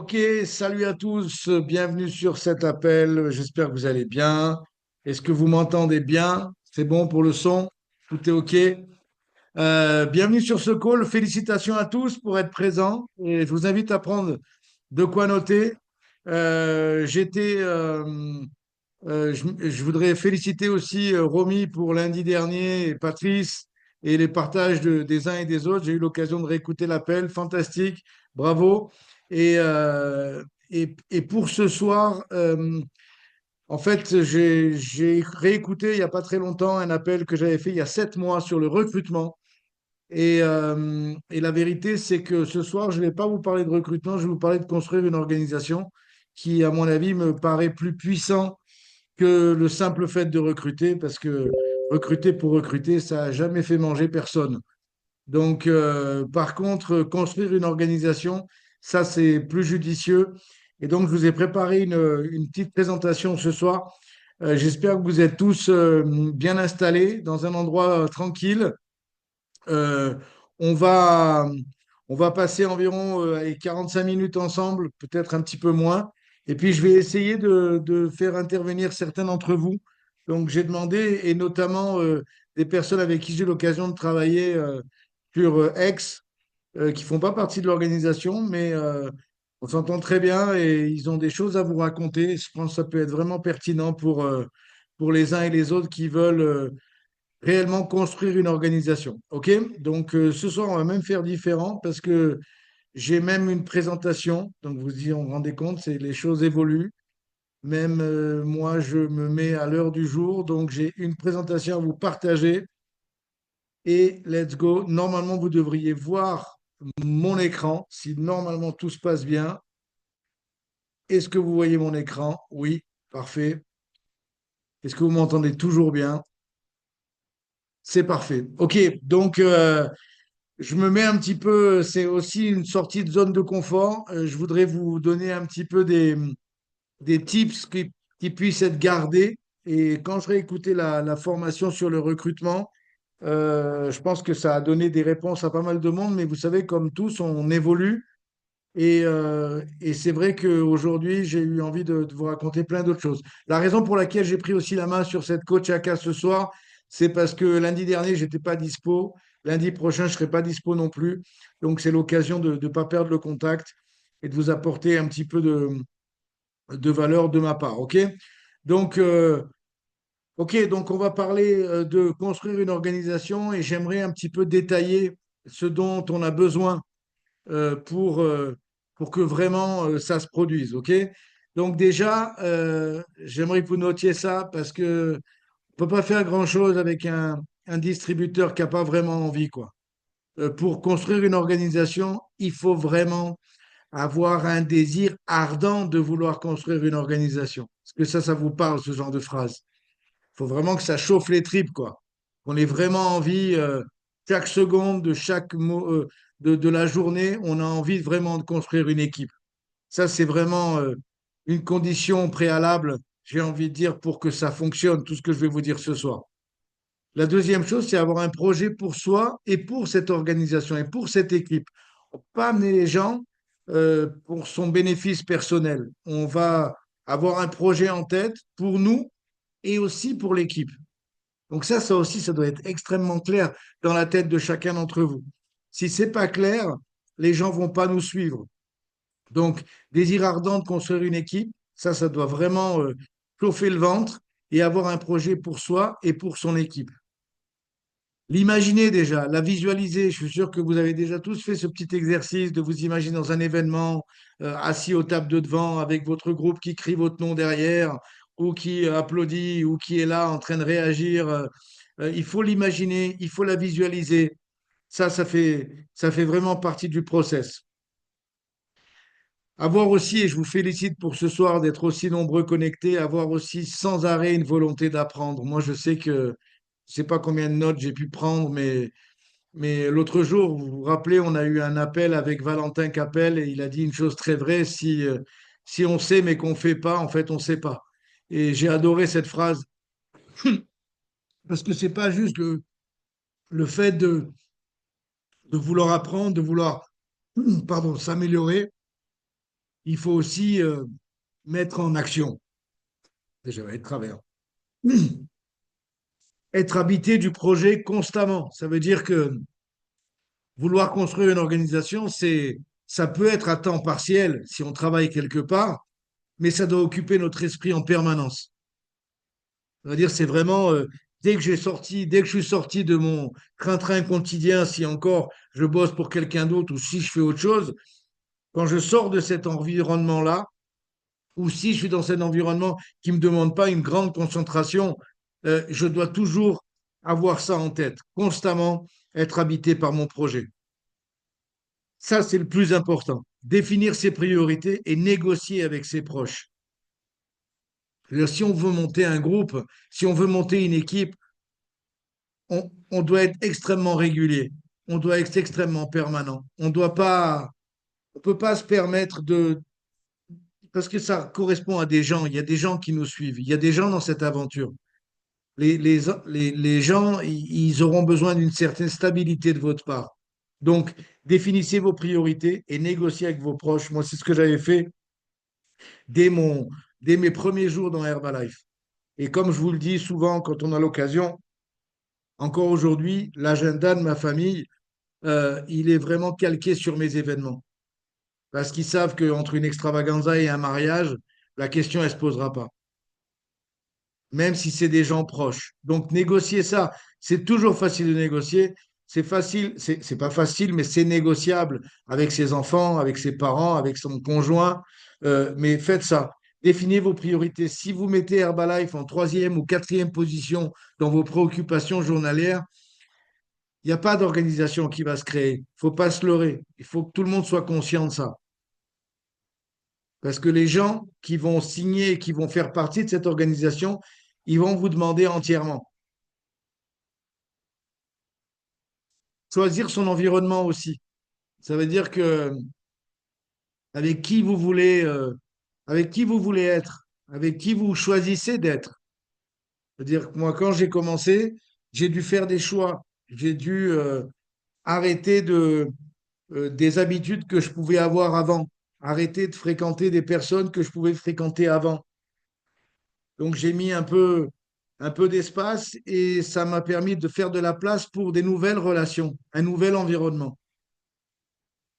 Ok, salut à tous, bienvenue sur cet appel. J'espère que vous allez bien. Est-ce que vous m'entendez bien? C'est bon pour le son? Tout est ok? Bienvenue sur ce call. Félicitations à tous pour être présents et je vous invite à prendre de quoi noter. J'étais, je voudrais féliciter aussi Romy pour lundi dernier et Patrice et les partages des uns et des autres. J'ai eu l'occasion de réécouter l'appel. Fantastique. Bravo. Et, euh, et pour ce soir, en fait, j'ai réécouté il n'y a pas très longtemps un appel que j'avais fait il y a 7 mois sur le recrutement. Et la vérité, c'est que ce soir, je ne vais pas vous parler de recrutement, je vais vous parler de construire une organisation qui, à mon avis, me paraît plus puissant que le simple fait de recruter, parce que recruter pour recruter, ça n'a jamais fait manger personne. Donc, par contre, construire une organisation, ça, c'est plus judicieux. Et donc, je vous ai préparé une petite présentation ce soir. J'espère que vous êtes tous bien installés dans un endroit tranquille. Euh, on va, on va passer environ allez, 45 minutes ensemble, peut-être un petit peu moins. Et puis, je vais essayer de faire intervenir certains d'entre vous. Donc, j'ai demandé, et notamment des personnes avec qui j'ai l'occasion de travailler sur X, qui font pas partie de l'organisation, mais on s'entend très bien et ils ont des choses à vous raconter. Je pense que ça peut être vraiment pertinent pour les uns et les autres qui veulent réellement construire une organisation. OK? Donc, ce soir, on va même faire différent parce que j'ai même une présentation. Donc, vous rendez compte, c'est les choses évoluent. Même moi, je me mets à l'heure du jour. Donc, j'ai une présentation à vous partager et let's go. Normalement, vous devriez voir mon écran si normalement tout se passe bien. Est-ce que vous voyez mon écran? Oui, parfait. Est-ce que vous m'entendez toujours bien? C'est parfait. OK, donc je me mets un petit peu, c'est aussi une sortie de zone de confort. Je voudrais vous donner un petit peu des tips qui puissent être gardés. Et quand je réécoutais la formation sur le recrutement, je pense que ça a donné des réponses à pas mal de monde, mais vous savez, comme tous, on évolue. Et c'est vrai qu'aujourd'hui, j'ai eu envie de vous raconter plein d'autres choses. La raison pour laquelle j'ai pris aussi la main sur cette coach AK ce soir, c'est parce que lundi dernier, j'étais pas dispo. Lundi prochain, je serai pas dispo non plus. Donc, c'est l'occasion de ne pas perdre le contact et de vous apporter un petit peu de valeur de ma part. OK? Donc, donc, on va parler de construire une organisation et j'aimerais un petit peu détailler ce dont on a besoin euh, pour, euh, pour que vraiment ça se produise. OK? Donc déjà, j'aimerais que vous notiez ça parce que on peut pas faire grand-chose avec un distributeur qui n'a pas vraiment envie, quoi. Pour construire une organisation, il faut vraiment avoir un désir ardent de vouloir construire une organisation. Est-ce que ça vous parle, ce genre de phrase? Il faut vraiment que ça chauffe les tripes, quoi. On ait vraiment envie, chaque seconde de chaque de la journée, on a envie vraiment de construire une équipe. Ça, c'est vraiment une condition préalable, j'ai envie de dire, pour que ça fonctionne, tout ce que je vais vous dire ce soir. La deuxième chose, c'est avoir un projet pour soi et pour cette organisation et pour cette équipe. On ne peut pas amener les gens pour son bénéfice personnel. On va avoir un projet en tête pour nous et aussi pour l'équipe. Donc ça aussi, ça doit être extrêmement clair dans la tête de chacun d'entre vous. Si c'est pas clair, les gens vont pas nous suivre. Donc, désir ardent de construire une équipe, ça doit vraiment chauffer le ventre et avoir un projet pour soi et pour son équipe. L'imaginer déjà, la visualiser. Je suis sûr que vous avez déjà tous fait ce petit exercice de vous imaginer dans un événement, assis aux tables de devant avec votre groupe qui crie votre nom derrière ou qui applaudit ou qui est là en train de réagir. Il faut l'imaginer, il faut la visualiser. Ça fait vraiment partie du process. Avoir aussi, et je vous félicite pour ce soir d'être aussi nombreux connectés, avoir aussi sans arrêt une volonté d'apprendre. Moi, je sais que je ne sais pas combien de notes j'ai pu prendre, mais l'autre jour, vous vous rappelez, on a eu un appel avec Valentin Capel et il a dit une chose très vraie, si on sait mais qu'on ne fait pas, en fait, on ne sait pas. Et j'ai adoré cette phrase parce que c'est pas juste le fait de vouloir apprendre, de vouloir pardon, s'améliorer, il faut aussi mettre en action. Déjà, être travaillant. Être habité du projet constamment. Ça veut dire que vouloir construire une organisation, ça peut être à temps partiel si on travaille quelque part, mais ça doit occuper notre esprit en permanence. C'est-à-dire, c'est vraiment dès que je suis sorti de mon train-train quotidien, si encore je bosse pour quelqu'un d'autre ou si je fais autre chose, quand je sors de cet environnement-là, ou si je suis dans cet environnement qui ne me demande pas une grande concentration, je dois toujours avoir ça en tête, constamment être habité par mon projet. Ça, c'est le plus important. Définir ses priorités et négocier avec ses proches. C'est-à-dire, si on veut monter un groupe, si on veut monter une équipe, on doit être extrêmement régulier. On doit être extrêmement permanent. On peut pas se permettre parce que ça correspond à des gens. Il y a des gens qui nous suivent. Il y a des gens dans cette aventure. Les gens, ils auront besoin d'une certaine stabilité de votre part. Donc, définissez vos priorités et négociez avec vos proches. Moi, c'est ce que j'avais fait dès mon, dès mes premiers jours dans Herbalife. Et comme je vous le dis souvent quand on a l'occasion, encore aujourd'hui, l'agenda de ma famille, il est vraiment calqué sur mes événements. Parce qu'ils savent qu'entre une extravaganza et un mariage, la question, elle ne se posera pas. Même si c'est des gens proches. Donc, négocier ça, c'est toujours facile de négocier. C'est facile, c'est pas facile, mais c'est négociable avec ses enfants, avec ses parents, avec son conjoint. Mais faites ça. Définissez vos priorités. Si vous mettez Herbalife en troisième ou quatrième position dans vos préoccupations journalières, il n'y a pas d'organisation qui va se créer. Il ne faut pas se leurrer. Il faut que tout le monde soit conscient de ça. Parce que les gens qui vont signer, qui vont faire partie de cette organisation, ils vont vous demander entièrement. Choisir son environnement aussi. Ça veut dire que avec qui vous voulez, avec qui vous voulez être, avec qui vous choisissez d'être. C'est-à-dire que moi, quand j'ai commencé, j'ai dû faire des choix. J'ai dû arrêter des habitudes que je pouvais avoir avant, arrêter de fréquenter des personnes que je pouvais fréquenter avant. Donc j'ai mis un peu d'espace et ça m'a permis de faire de la place pour des nouvelles relations, un nouvel environnement.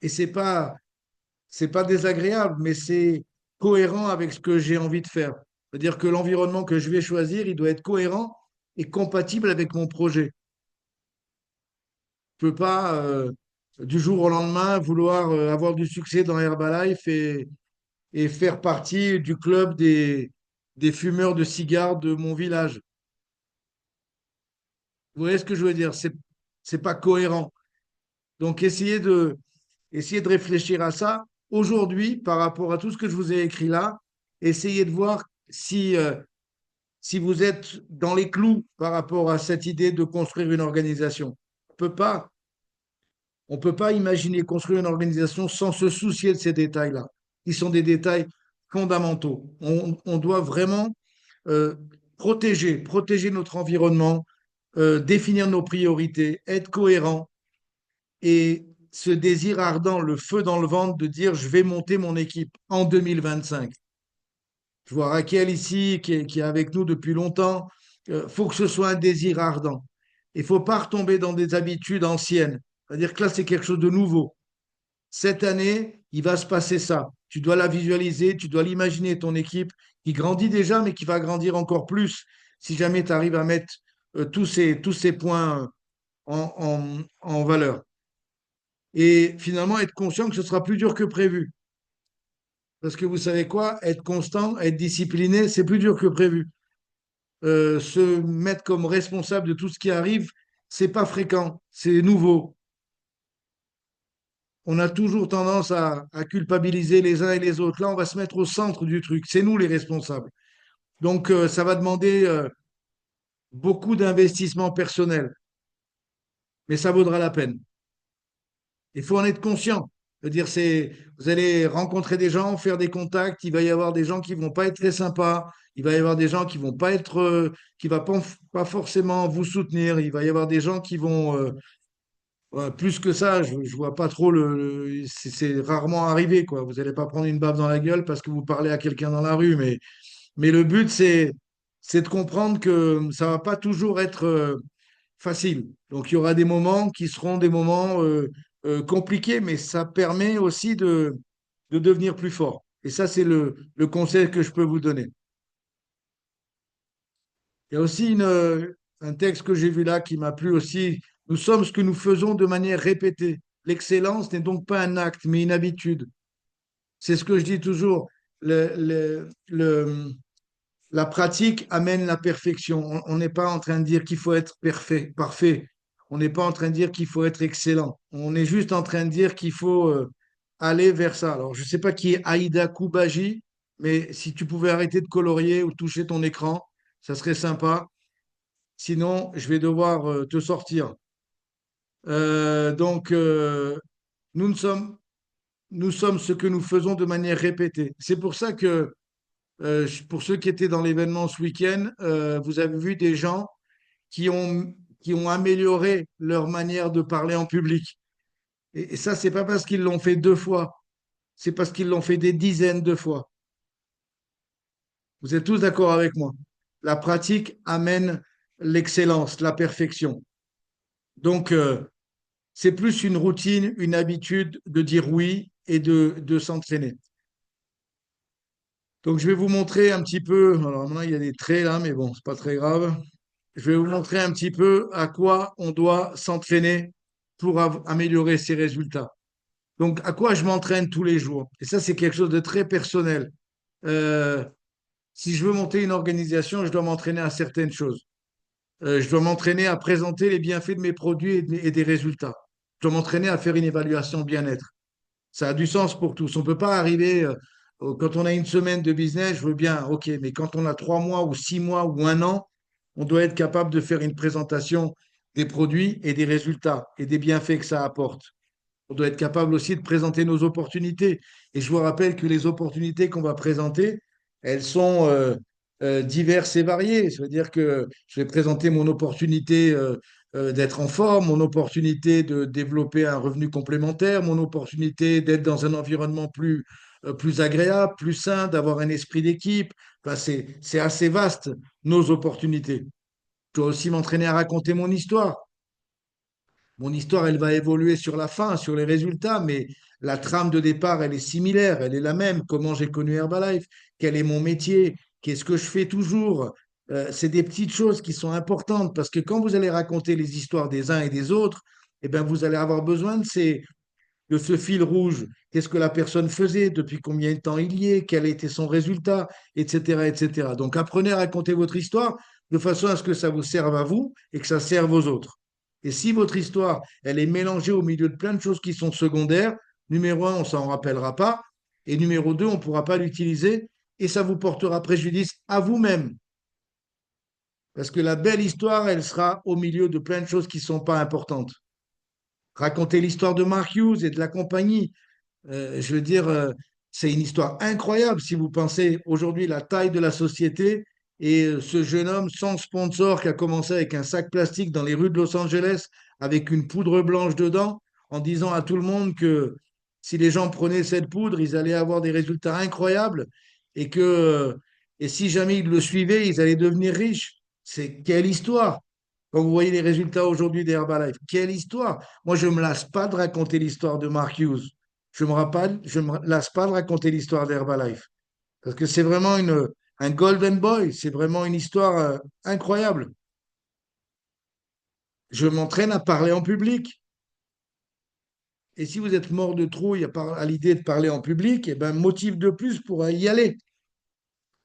Et c'est pas désagréable, mais c'est cohérent avec ce que j'ai envie de faire. C'est-à-dire que l'environnement que je vais choisir, il doit être cohérent et compatible avec mon projet. Je peux pas du jour au lendemain vouloir avoir du succès dans Herbalife et faire partie du club des fumeurs de cigares de mon village. Vous voyez ce que je veux dire? C'est pas cohérent. Donc, essayez de réfléchir à ça aujourd'hui par rapport à tout ce que je vous ai écrit là. Essayez de voir si vous êtes dans les clous par rapport à cette idée de construire une organisation. On peut pas, on peut pas imaginer construire une organisation sans se soucier de ces détails-là. Ils sont des détails fondamentaux. On doit vraiment euh, protéger notre environnement, définir nos priorités, être cohérent et ce désir ardent, le feu dans le ventre de dire je vais monter mon équipe en 2025. Je vois Raquel ici qui est avec nous depuis longtemps. Il faut que ce soit un désir ardent. Il ne faut pas retomber dans des habitudes anciennes. C'est-à-dire que là, c'est quelque chose de nouveau. Cette année, il va se passer ça. Tu dois la visualiser, tu dois l'imaginer, ton équipe qui grandit déjà, mais qui va grandir encore plus si jamais tu arrives à mettre tous ces points en valeur. Et finalement, être conscient que ce sera plus dur que prévu. Parce que vous savez quoi? Être constant, être discipliné, c'est plus dur que prévu. Se mettre comme responsable de tout ce qui arrive, c'est pas fréquent, c'est nouveau. On a toujours tendance à culpabiliser les uns et les autres. Là, on va se mettre au centre du truc. C'est nous les responsables. Donc, ça va demander beaucoup d'investissement personnel, mais ça vaudra la peine. Il faut en être conscient. C'est-à-dire, vous allez rencontrer des gens, faire des contacts. Il va y avoir des gens qui vont pas être très sympas. Il va y avoir des gens qui vont pas être, qui va pas forcément vous soutenir. Il va y avoir des gens qui vont Ouais, plus que ça, je vois pas trop c'est rarement arrivé, quoi. Vous n'allez pas prendre une baffe dans la gueule parce que vous parlez à quelqu'un dans la rue, mais le but, c'est de comprendre que ça va pas toujours être facile. Donc, il y aura des moments qui seront des moments compliqués, mais ça permet aussi de devenir plus fort. Et ça, c'est le conseil que je peux vous donner. Il y a aussi un texte que j'ai vu là qui m'a plu aussi. Nous sommes ce que nous faisons de manière répétée. L'excellence n'est donc pas un acte, mais une habitude. C'est ce que je dis toujours. La pratique amène la perfection. On n'est pas en train de dire qu'il faut être parfait. On n'est pas en train de dire qu'il faut être excellent. On est juste en train de dire qu'il faut aller vers ça. Alors, je ne sais pas qui est Aïda Koubaji, mais si tu pouvais arrêter de colorier ou toucher ton écran, ça serait sympa. Sinon, je vais devoir te sortir. Donc, nous ne sommes, nous sommes ce que nous faisons de manière répétée. C'est pour ça que, pour ceux qui étaient dans l'événement ce week-end, vous avez vu des gens qui ont, qui ont amélioré leur manière de parler en public. Et ça, c'est pas parce qu'ils l'ont fait deux fois, c'est parce qu'ils l'ont fait des dizaines de fois. Vous êtes tous d'accord avec moi? La pratique amène l'excellence, la perfection. Donc, c'est plus une routine, une habitude de dire oui et de s'entraîner. Donc, je vais vous montrer un petit peu. Alors, maintenant, il y a des traits là, mais bon, c'est pas très grave. Je vais vous montrer un petit peu à quoi on doit s'entraîner pour améliorer ses résultats. Donc, à quoi je m'entraîne tous les jours? Et ça, c'est quelque chose de très personnel. Euh, si je veux monter une organisation, je dois m'entraîner à certaines choses. Je dois m'entraîner à présenter les bienfaits de mes produits et des résultats. Je dois m'entraîner à faire une évaluation bien-être. Ça a du sens pour tous. On ne peut pas arriver, quand on a une semaine de business, je veux bien, ok, mais quand on a 3 mois ou 6 mois ou un an, on doit être capable de faire une présentation des produits et des résultats et des bienfaits que ça apporte. On doit être capable aussi de présenter nos opportunités. Et je vous rappelle que les opportunités qu'on va présenter, elles sont diverses et variées. Ça veut dire que je vais présenter mon opportunité d'être en forme, mon opportunité de développer un revenu complémentaire, mon opportunité d'être dans un environnement plus agréable, plus sain, d'avoir un esprit d'équipe. Enfin, c'est assez vaste, nos opportunités. Je dois aussi m'entraîner à raconter mon histoire. Mon histoire, elle va évoluer sur la fin, sur les résultats, mais la trame de départ, elle est similaire, elle est la même. Comment j'ai connu Herbalife, quel est mon métier, qu'est-ce que je fais toujours. C'est des petites choses qui sont importantes parce que quand vous allez raconter les histoires des uns et des autres, eh ben, vous allez avoir besoin de ce fil rouge. Qu'est-ce que la personne faisait, depuis combien de temps il y est, quel était son résultat, etc., etc. Donc apprenez à raconter votre histoire de façon à ce que ça vous serve à vous et que ça serve aux autres. Et si votre histoire, elle est mélangée au milieu de plein de choses qui sont secondaires, numéro un, on s'en rappellera pas, et numéro deux, on ne pourra pas l'utiliser, et ça vous portera préjudice à vous-même. Parce que la belle histoire, elle sera au milieu de plein de choses qui ne sont pas importantes. Raconter l'histoire de Mark Hughes et de la compagnie, je veux dire, c'est une histoire incroyable si vous pensez aujourd'hui la taille de la société et ce jeune homme sans sponsor qui a commencé avec un sac plastique dans les rues de Los Angeles avec une poudre blanche dedans en disant à tout le monde que si les gens prenaient cette poudre, ils allaient avoir des résultats incroyables et et si jamais ils le suivaient, ils allaient devenir riches. C'est quelle histoire! Quand vous voyez les résultats aujourd'hui d'Herbalife, quelle histoire! Moi, je ne me lasse pas de raconter l'histoire de Mark Hughes. Je me lasse pas de raconter l'histoire d'Herbalife. Parce que c'est vraiment un golden boy. C'est vraiment une histoire incroyable. Je m'entraîne à parler en public. Et si vous êtes mort de trouille à l'idée de parler en public, eh ben, motif de plus pour y aller.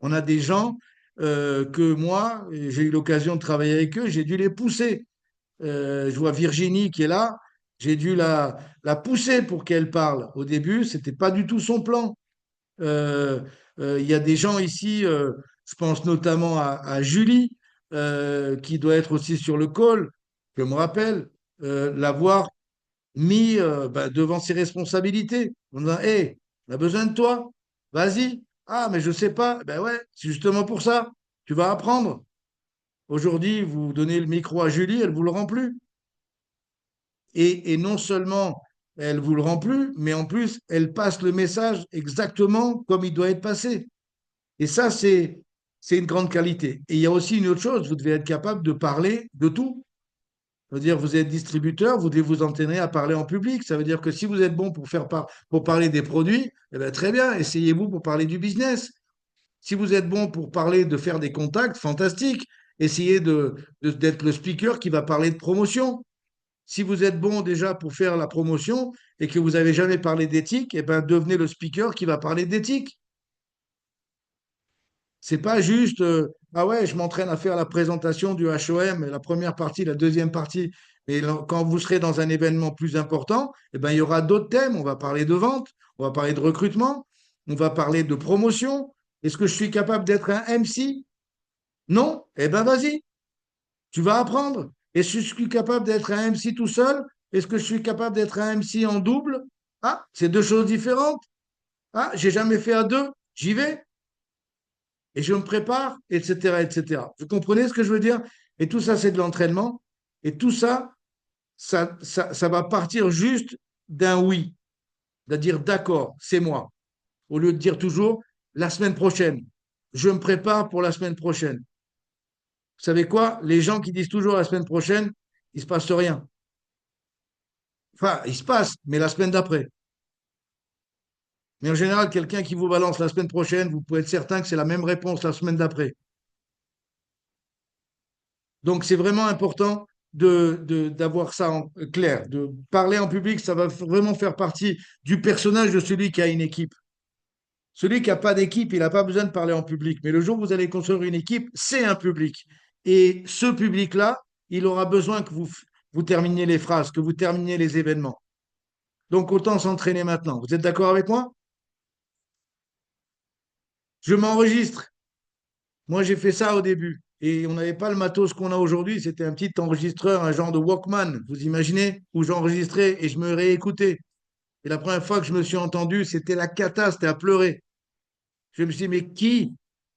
On a des gens que moi, j'ai eu l'occasion de travailler avec eux, j'ai dû les pousser. Je vois Virginie qui est là. J'ai dû la pousser pour qu'elle parle. Au début, c'était pas du tout son plan. Euh, il y a des gens ici, je pense notamment à Julie, qui doit être aussi sur le call. Je me rappelle l'avoir mis devant ses responsabilités. On a, hey, on a besoin de toi. Vas-y. Ah, mais je sais pas. Ben ouais, c'est justement pour ça. Tu vas apprendre. Aujourd'hui, vous donnez le micro à Julie, elle vous le rend plus. Et non seulement elle vous le rend plus, mais en plus, elle passe le message exactement comme il doit être passé. Et ça, c'est une grande qualité. Et il y a aussi une autre chose, vous devez être capable de parler de tout. Ça veut dire, vous êtes distributeur, vous devez vous entraîner à parler en public. Ça veut dire que si vous êtes bon pour parler des produits, eh bien, très bien, essayez-vous pour parler du business. Si vous êtes bon pour parler de faire des contacts, fantastique. Essayez d'être le speaker qui va parler de promotion. Si vous êtes bon déjà pour faire la promotion et que vous n'avez jamais parlé d'éthique, eh ben, devenez le speaker qui va parler d'éthique. C'est pas juste, ah ouais, je m'entraîne à faire la présentation du HOM, la première partie, la deuxième partie. Mais quand vous serez dans un événement plus important, eh ben, il y aura d'autres thèmes. On va parler de vente, on va parler de recrutement, on va parler de promotion. Est-ce que je suis capable d'être un MC? Non? Eh ben, vas-y, tu vas apprendre. Est-ce que je suis capable d'être un MC tout seul? Est-ce que je suis capable d'être un MC en double? Ah, c'est deux choses différentes. Ah, j'ai jamais fait à deux. J'y vais et je me prépare, etc., etc. Vous comprenez ce que je veux dire? Et tout ça, c'est de l'entraînement. Et tout ça, ça va partir juste d'un oui, de dire d'accord, c'est moi, au lieu de dire toujours la semaine prochaine. Je me prépare pour la semaine prochaine. Vous savez quoi? Les gens qui disent toujours la semaine prochaine, il ne se passe rien. Enfin, il se passe, mais la semaine d'après. Mais en général, quelqu'un qui vous balance la semaine prochaine, vous pouvez être certain que c'est la même réponse la semaine d'après. Donc, c'est vraiment important d'avoir ça en clair. De parler en public, ça va vraiment faire partie du personnage de celui qui a une équipe. Celui qui n'a pas d'équipe, il n'a pas besoin de parler en public. Mais le jour où vous allez construire une équipe, c'est un public. Et ce public-là, il aura besoin que vous terminiez les phrases, que vous terminiez les événements. Donc, autant s'entraîner maintenant. Vous êtes d'accord avec moi? Je m'enregistre. Moi, j'ai fait ça au début. Et on n'avait pas le matos qu'on a aujourd'hui. C'était un petit enregistreur, un genre de Walkman, vous imaginez, où j'enregistrais et je me réécoutais. Et la première fois que je me suis entendu, c'était la cata, c'était à pleurer. Je me suis dit, mais qui?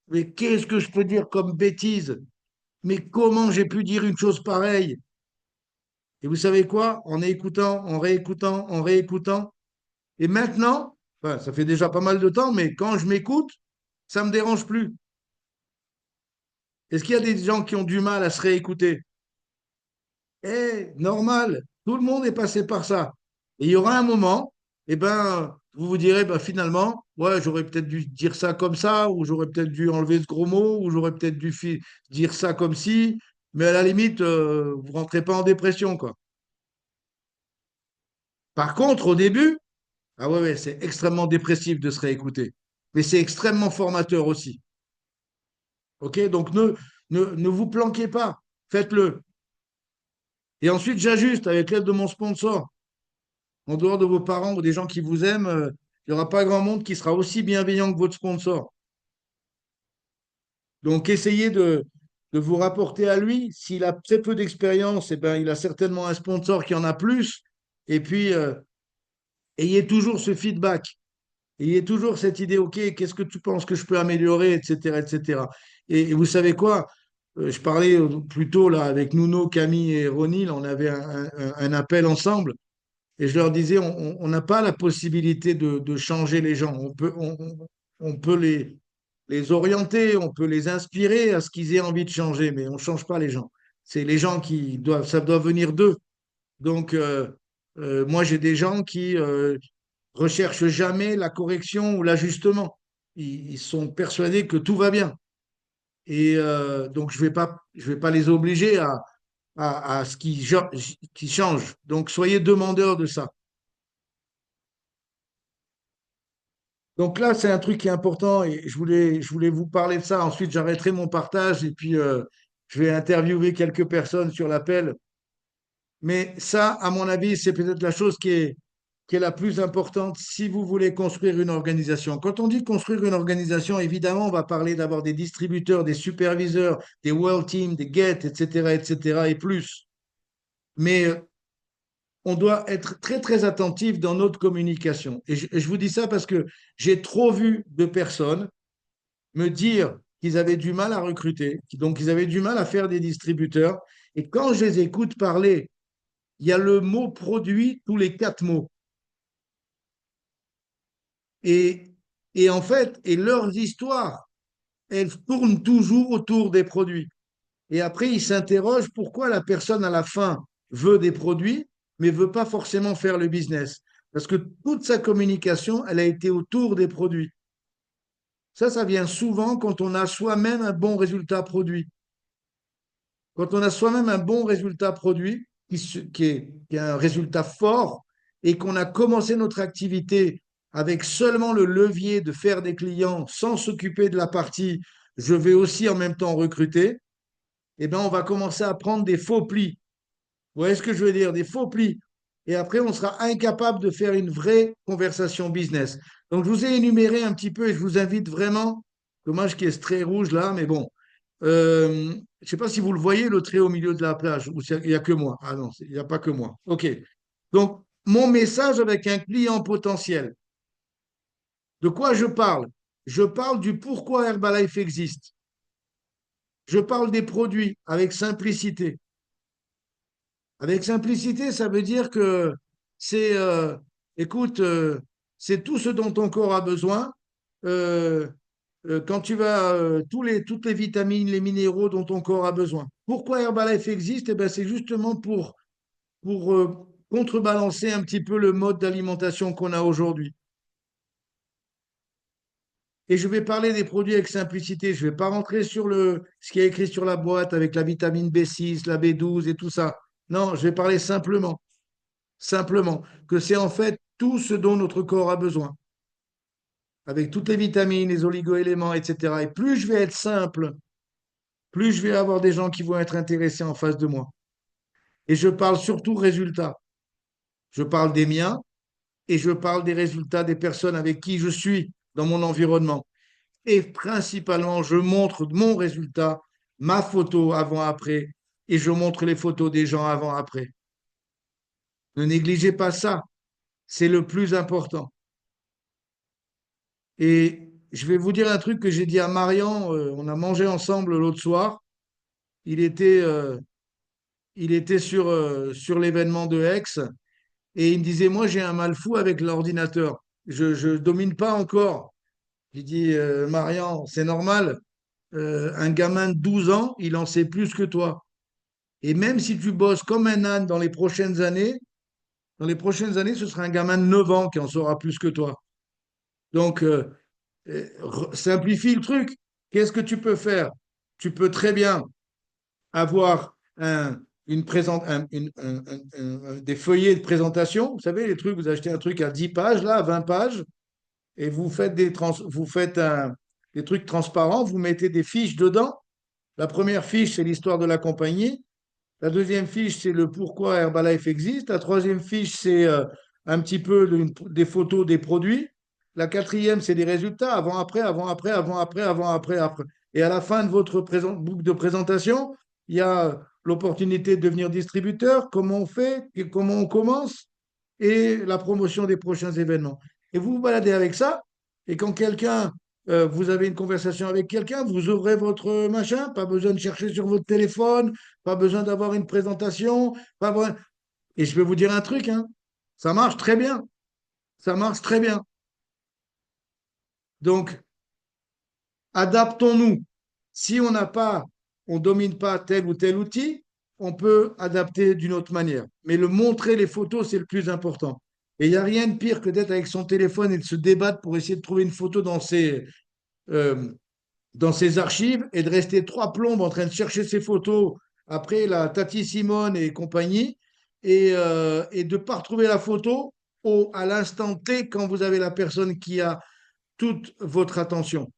Mais qu'est-ce que je peux dire comme bêtise? Mais comment j'ai pu dire une chose pareille? Et vous savez quoi? En écoutant, en réécoutant, en réécoutant. Et maintenant, enfin, ça fait déjà pas mal de temps, mais quand je m'écoute, ça ne me dérange plus. Est-ce qu'il y a des gens qui ont du mal à se réécouter? Normal, tout le monde est passé par ça. Et il y aura un moment, eh ben, vous vous direz, ben, finalement, ouais, j'aurais peut-être dû dire ça comme ça, ou j'aurais peut-être dû enlever ce gros mot, ou j'aurais peut-être dû dire ça comme si, mais à la limite, vous rentrez pas en dépression, quoi. Par contre, au début, ah ouais, ouais, c'est extrêmement dépressif de se réécouter, mais c'est extrêmement formateur aussi. OK? Donc ne vous planquez pas, faites-le. Et ensuite, j'ajuste avec l'aide de mon sponsor. En dehors de vos parents ou des gens qui vous aiment, il n'y aura pas grand monde qui sera aussi bienveillant que votre sponsor. Donc, essayez de vous rapporter à lui. S'il a très peu d'expérience, eh ben, il a certainement un sponsor qui en a plus. Et puis, ayez toujours ce feedback. Ayez toujours cette idée, OK, qu'est-ce que tu penses que je peux améliorer, etc., etc. Et vous savez quoi? Je parlais plus tôt là avec Nuno, Camille et Ronil, on avait un appel ensemble. Et je leur disais, on n'a pas la possibilité de changer les gens. On peut les orienter, on peut les inspirer à ce qu'ils aient envie de changer, mais on ne change pas les gens. C'est les gens qui doivent, ça doit venir d'eux. Donc, moi, j'ai des gens qui recherchent jamais la correction ou l'ajustement. Ils sont persuadés que tout va bien. Et donc, je vais pas les obliger à ce qui change. Donc, soyez demandeurs de ça. Donc là, c'est un truc qui est important et je voulais vous parler de ça. Ensuite, j'arrêterai mon partage et puis je vais interviewer quelques personnes sur l'appel. Mais ça, à mon avis, c'est peut-être la chose qui est la plus importante si vous voulez construire une organisation. Quand on dit construire une organisation, évidemment, on va parler d'avoir des distributeurs, des superviseurs, des World Team, des Get, etc., etc., et plus. Mais on doit être très, très attentif dans notre communication. Et je vous dis ça parce que j'ai trop vu de personnes me dire qu'ils avaient du mal à recruter, donc ils avaient du mal à faire des distributeurs. Et quand je les écoute parler, il y a le mot produit tous les quatre mots. Et, et en fait, et leurs histoires, elles tournent toujours autour des produits. Et après, ils s'interrogent pourquoi la personne à la fin veut des produits, mais veut pas forcément faire le business. Parce que toute sa communication, elle a été autour des produits. Ça vient souvent quand on a soi-même un bon résultat produit. Quand on a soi-même un bon résultat produit, qui est un résultat fort, et qu'on a commencé notre activité avec seulement le levier de faire des clients sans s'occuper de la partie je vais aussi en même temps recruter, eh bien, on va commencer à prendre des faux plis. Vous voyez ce que je veux dire? Des faux plis. Et après, on sera incapable de faire une vraie conversation business. Donc, je vous ai énuméré un petit peu et je vous invite vraiment, dommage qu'il y ait ce trait rouge là, mais bon, je ne sais pas si vous le voyez, le trait au milieu de la plage, ou il n'y a que moi. Ah non, il n'y a pas que moi. OK. Donc, mon message avec un client potentiel, de quoi je parle? Je parle du pourquoi Herbalife existe. Je parle des produits avec simplicité. Avec simplicité, ça veut dire que c'est, écoute, c'est tout ce dont ton corps a besoin. Euh, Quand tu vas, toutes les vitamines, les minéraux dont ton corps a besoin. Pourquoi Herbalife existe? Eh ben, c'est justement pour contrebalancer un petit peu le mode d'alimentation qu'on a aujourd'hui. Et je vais parler des produits avec simplicité. Je ne vais pas rentrer sur ce qui est écrit sur la boîte avec la vitamine B6, la B12 et tout ça. Non, je vais parler simplement. Simplement, que c'est en fait tout ce dont notre corps a besoin, avec toutes les vitamines, les oligo-éléments, etc. Et plus je vais être simple, plus je vais avoir des gens qui vont être intéressés en face de moi. Et je parle surtout résultats. Je parle des miens et je parle des résultats des personnes avec qui je suis dans mon environnement. Et principalement, je montre mon résultat, ma photo avant-après, et je montre les photos des gens avant-après. Ne négligez pas ça, c'est le plus important. Et je vais vous dire un truc que j'ai dit à Marian, on a mangé ensemble l'autre soir. Il était, euh, il était sur l'événement de Aix et il me disait, moi j'ai un mal fou avec l'ordinateur. Je ne domine pas encore. J'ai dit, Marian, c'est normal. Un gamin de 12 ans, il en sait plus que toi. Et même si tu bosses comme un âne dans les prochaines années, ce sera un gamin de 9 ans qui en saura plus que toi. Donc, simplifie le truc. Qu'est-ce que tu peux faire? Tu peux très bien avoir une présent, des feuillets de présentation. Vous savez, les trucs, vous achetez un truc à 10 pages, là, à 20 pages, et vous faites des trucs transparents, vous mettez des fiches dedans. La première fiche, c'est l'histoire de la compagnie. La deuxième fiche, c'est le pourquoi Herbalife existe. La troisième fiche, c'est un petit peu des photos des produits. La quatrième, c'est des résultats, avant, après, avant, après, avant, après, avant, après, après. Et à la fin de votre boucle de présentation, il y a l'opportunité de devenir distributeur, comment on fait, et comment on commence, et la promotion des prochains événements. Et vous vous baladez avec ça, et quand vous avez une conversation avec quelqu'un, vous ouvrez votre machin, pas besoin de chercher sur votre téléphone, pas besoin d'avoir une présentation, pas besoin- Et je vais vous dire un truc, hein, ça marche très bien, ça marche très bien. Donc, adaptons-nous. Si on domine pas tel ou tel outil, on peut adapter d'une autre manière. Mais le montrer les photos, c'est le plus important. Et il n'y a rien de pire que d'être avec son téléphone et de se débattre pour essayer de trouver une photo euh, dans ses archives et de rester trois plombes en train de chercher ses photos après la Tati Simone et compagnie et de ne pas retrouver la photo à l'instant T quand vous avez la personne qui a toute votre attention.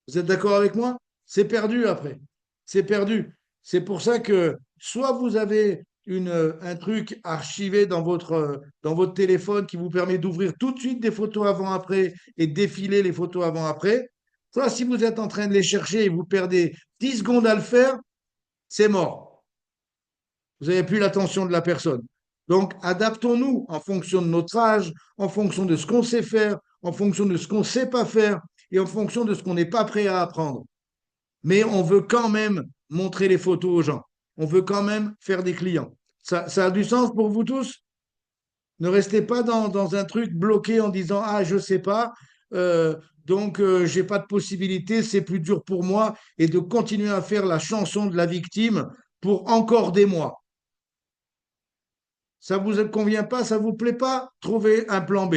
Vous êtes d'accord avec moi? C'est perdu après. C'est perdu. C'est pour ça que soit vous avez un truc archivé dans votre téléphone qui vous permet d'ouvrir tout de suite des photos avant-après et de défiler les photos avant-après, soit si vous êtes en train de les chercher et vous perdez 10 secondes à le faire, c'est mort. Vous n'avez plus l'attention de la personne. Donc, adaptons-nous en fonction de notre âge, en fonction de ce qu'on sait faire, en fonction de ce qu'on ne sait pas faire et en fonction de ce qu'on n'est pas prêt à apprendre. Mais on veut quand même montrer les photos aux gens. On veut quand même faire des clients. Ça a du sens pour vous tous? Ne restez pas dans un truc bloqué en disant, ah, je sais pas, donc j'ai pas de possibilité, c'est plus dur pour moi, et de continuer à faire la chanson de la victime pour encore des mois. Ça vous convient pas, ça vous plaît pas? Trouvez un plan B.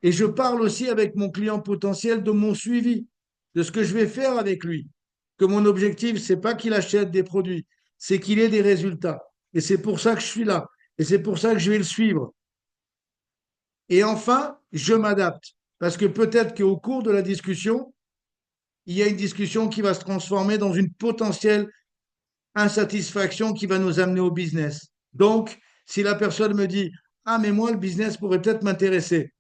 Et je parle aussi avec mon client potentiel de mon suivi, de ce que je vais faire avec lui. Que mon objectif, c'est pas qu'il achète des produits, c'est qu'il ait des résultats. Et c'est pour ça que je suis là. Et c'est pour ça que je vais le suivre. Et enfin, je m'adapte. Parce que peut-être qu'au cours de la discussion, il y a une discussion qui va se transformer dans une potentielle insatisfaction qui va nous amener au business. Donc, si la personne me dit, ah, mais moi, le business pourrait peut-être m'intéresser,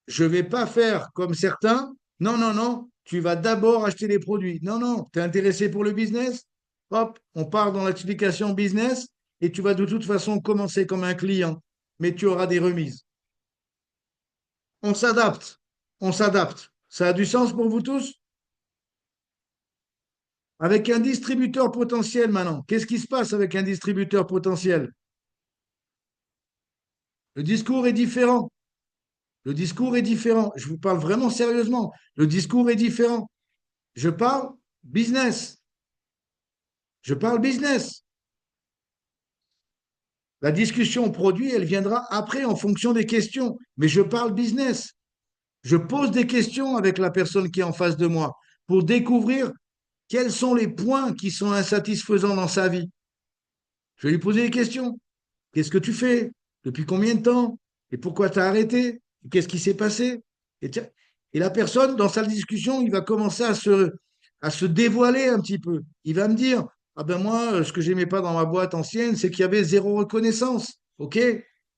je ne vais pas faire comme certains. Non, non, non, tu vas d'abord acheter les produits. Non, non, tu es intéressé pour le business? Hop, on part dans l'explication business et tu vas de toute façon commencer comme un client, mais tu auras des remises. On s'adapte, on s'adapte. Ça a du sens pour vous tous? Avec un distributeur potentiel maintenant, qu'est-ce qui se passe avec un distributeur potentiel? Le discours est différent. Le discours est différent. Je vous parle vraiment sérieusement. Le discours est différent. Je parle business. Je parle business. La discussion produit, elle viendra après en fonction des questions. Mais je parle business. Je pose des questions avec la personne qui est en face de moi pour découvrir quels sont les points qui sont insatisfaisants dans sa vie. Je vais lui poser des questions. Qu'est-ce que tu fais? Depuis combien de temps? Et pourquoi tu as arrêté? Qu'est-ce qui s'est passé? Et, et la personne, dans sa discussion, il va commencer à se dévoiler un petit peu. Il va me dire, ah ben moi, ce que j'aimais pas dans ma boîte ancienne, c'est qu'il y avait zéro reconnaissance. OK?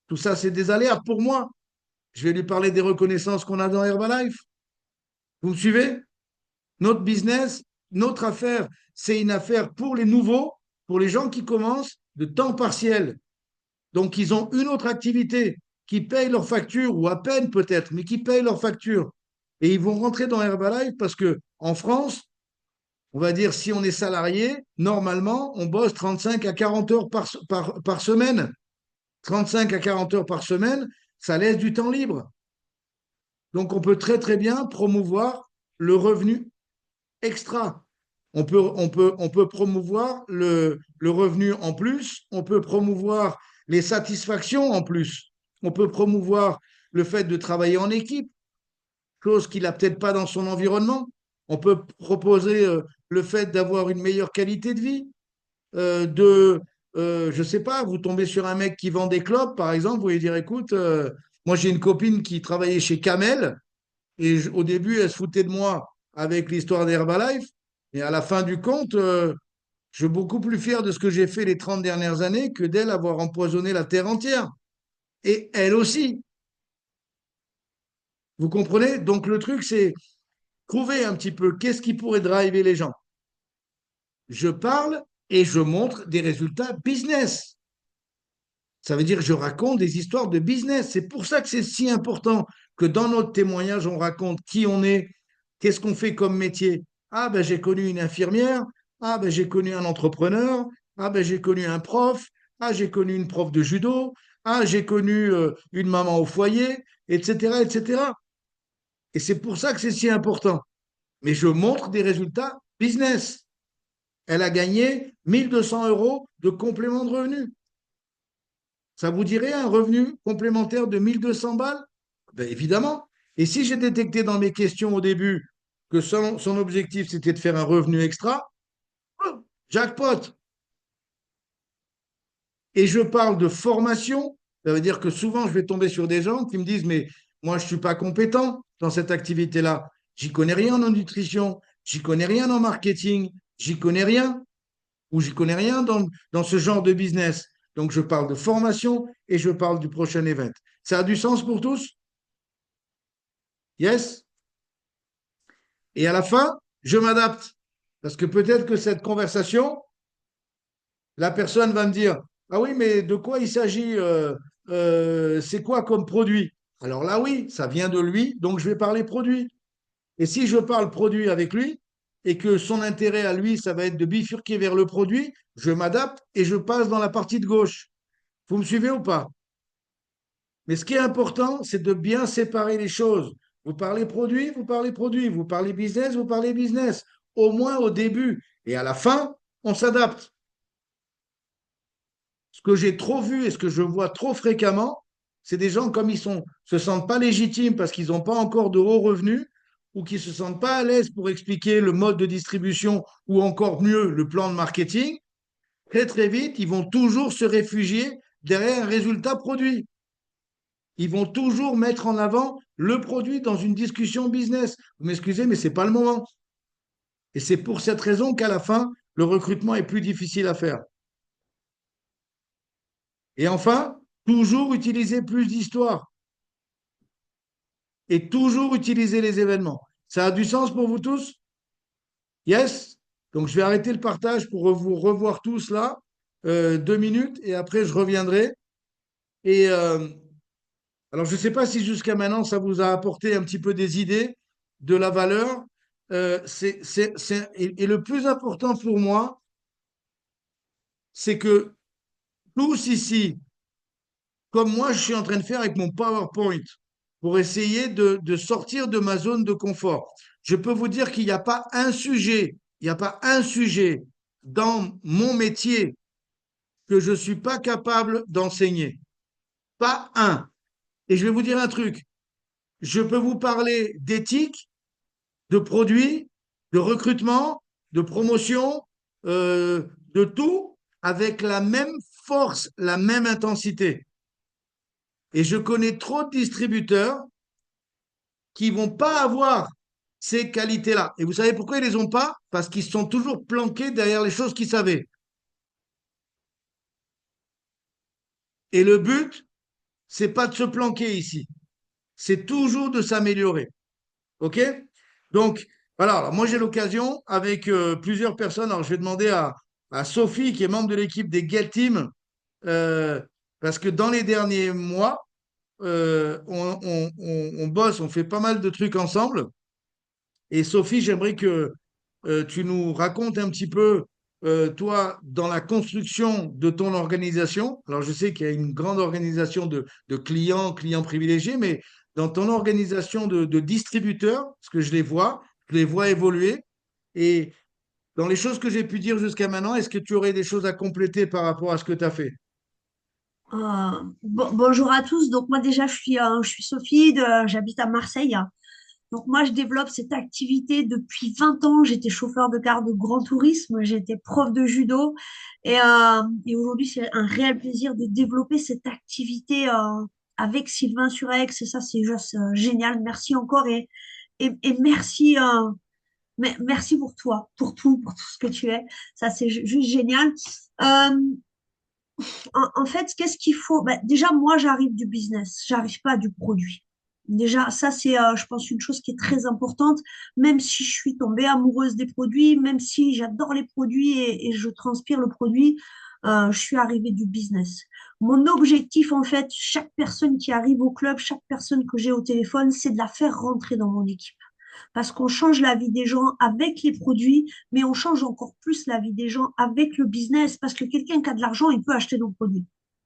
Tout ça, c'est des aléas pour moi. Je vais lui parler des reconnaissances qu'on a dans Herbalife. Vous me suivez? Notre business, notre affaire, c'est une affaire pour les nouveaux, pour les gens qui commencent de temps partiel. Donc, ils ont une autre activité qui paye leurs factures, ou à peine peut-être, mais qui paye leurs factures. Et ils vont rentrer dans Herbalife parce que en France, on va dire, si on est salarié, normalement, on bosse 35 à 40 heures par semaine. 35 à 40 heures par semaine, ça laisse du temps libre. Donc, on peut très, très bien promouvoir le revenu extra. On peut promouvoir le revenu en plus, on peut promouvoir les satisfactions en plus, on peut promouvoir le fait de travailler en équipe, chose qu'il n'a peut-être pas dans son environnement. On peut proposer le fait d'avoir une meilleure qualité de vie, je ne sais pas, vous tombez sur un mec qui vend des clopes, par exemple, vous lui dire, écoute, moi j'ai une copine qui travaillait chez Camel, et au début, elle se foutait de moi avec l'histoire d'Herbalife. Et à la fin du compte, je suis beaucoup plus fier de ce que j'ai fait les 30 dernières années que d'elle avoir empoisonné la terre entière. Et elle aussi. Vous comprenez? Donc le truc, c'est trouver un petit peu qu'est-ce qui pourrait driver les gens. Je parle et je montre des résultats business. Ça veut dire que je raconte des histoires de business. C'est pour ça que c'est si important que dans notre témoignage, on raconte qui on est, qu'est-ce qu'on fait comme métier. Ah ben j'ai connu une infirmière, ah ben j'ai connu un entrepreneur, ah ben j'ai connu un prof, ah j'ai connu une prof de judo, ah j'ai connu une maman au foyer, etc., etc. Et c'est pour ça que c'est si important. Mais je montre des résultats business. Elle a gagné 1 200 € de complément de revenu. Ça vous dirait un revenu complémentaire de 1 200 balles? Ben, évidemment. Et si j'ai détecté dans mes questions au début que son objectif, c'était de faire un revenu extra, oh, jackpot. Et je parle de formation. Ça veut dire que souvent, je vais tomber sur des gens qui me disent, mais moi, je ne suis pas compétent dans cette activité-là. J'y connais rien en nutrition, j'y connais rien en marketing, j'y connais rien, ou j'y connais rien dans ce genre de business. Donc, je parle de formation et je parle du prochain event. Ça a du sens pour tous? Yes? Et à la fin, je m'adapte. Parce que peut-être que cette conversation, la personne va me dire, ah oui, mais de quoi il s'agit? C'est quoi comme produit? Alors là, oui, ça vient de lui, donc je vais parler produit. Et si je parle produit avec lui, et que son intérêt à lui, ça va être de bifurquer vers le produit, je m'adapte et je passe dans la partie de gauche. Vous me suivez ou pas? Mais ce qui est important, c'est de bien séparer les choses. Vous parlez produit, vous parlez produit. Vous parlez business, vous parlez business. Au moins au début. Et à la fin, on s'adapte. Ce que j'ai trop vu et ce que je vois trop fréquemment, c'est des gens comme ils se sentent pas légitimes parce qu'ils n'ont pas encore de hauts revenus ou qui se sentent pas à l'aise pour expliquer le mode de distribution ou encore mieux le plan de marketing. Très très vite, ils vont toujours se réfugier derrière un résultat produit. Ils vont toujours mettre en avant le produit dans une discussion business. Vous m'excusez, mais ce n'est pas le moment. Et c'est pour cette raison qu'à la fin, le recrutement est plus difficile à faire. Et enfin, toujours utiliser plus d'histoires et toujours utiliser les événements. Ça a du sens pour vous tous? Yes? Donc je vais arrêter le partage pour vous revoir tous là, 2 minutes, et après je reviendrai. Et alors je ne sais pas si jusqu'à maintenant ça vous a apporté un petit peu des idées de la valeur. Et le plus important pour moi, c'est que tous ici, comme moi je suis en train de faire avec mon PowerPoint, pour essayer de sortir de ma zone de confort, je peux vous dire qu'il n'y a pas un sujet, il n'y a pas un sujet dans mon métier que je ne suis pas capable d'enseigner. Pas un. Et je vais vous dire un truc, je peux vous parler d'éthique, de produits, de recrutement, de promotion, de tout, avec la même force, la même intensité. Et je connais trop de distributeurs qui vont pas avoir ces qualités-là. Et vous savez pourquoi ils les ont pas? Parce qu'ils sont toujours planqués derrière les choses qu'ils savaient. Et le but, c'est pas de se planquer ici. C'est toujours de s'améliorer. OK? Donc, voilà, alors moi j'ai l'occasion avec plusieurs personnes. Alors, je vais demander à Sophie, qui est membre de l'équipe des Get Team, euh, parce que dans les derniers mois, on bosse, on fait pas mal de trucs ensemble. Et Sophie, j'aimerais que tu nous racontes un petit peu, toi, dans la construction de ton organisation. Alors, je sais qu'il y a une grande organisation de clients, clients privilégiés, mais dans ton organisation de distributeurs, parce que je les vois évoluer. Et dans les choses que j'ai pu dire jusqu'à maintenant, est-ce que tu aurais des choses à compléter par rapport à ce que tu as fait? Bonjour à tous. Donc moi déjà je suis Sophie, j'habite à Marseille. Donc moi je développe cette activité depuis 20 ans. J'étais chauffeur de car de grand tourisme, j'étais prof de judo et aujourd'hui c'est un réel plaisir de développer cette activité avec Sylvain Surex et ça c'est juste génial. Merci encore et merci merci pour toi, pour tout ce que tu es. Ça c'est juste génial. Euh, en fait, qu'est-ce qu'il faut? Ben, déjà, moi, j'arrive du business, j'arrive pas du produit. Déjà, ça, c'est, je pense, une chose qui est très importante, même si je suis tombée amoureuse des produits, même si j'adore les produits et je transpire le produit, je suis arrivée du business. Mon objectif, en fait, chaque personne qui arrive au club, chaque personne que j'ai au téléphone, c'est de la faire rentrer dans mon équipe parce qu'on change la vie des gens avec les produits, mais on change encore plus la vie des gens avec le business, parce que quelqu'un qui a de l'argent, il peut acheter nos produits.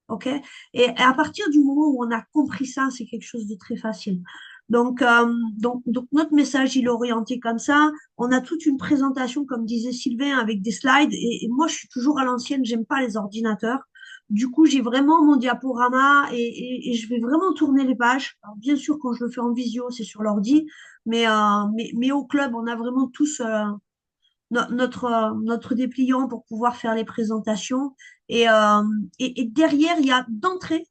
OK? Et à partir du moment où on a compris ça, c'est quelque chose de très facile. Donc, notre message, il est orienté comme ça. On a toute une présentation, comme disait Sylvain, avec des slides. Et moi, je suis toujours à l'ancienne, j'aime pas les ordinateurs. Du coup, j'ai vraiment mon diaporama et je vais vraiment tourner les pages. Alors, bien sûr, quand je le fais en visio, c'est sur l'ordi, mais au club, on a vraiment tous notre dépliant pour pouvoir faire les présentations. Et derrière, il y a d'entrée,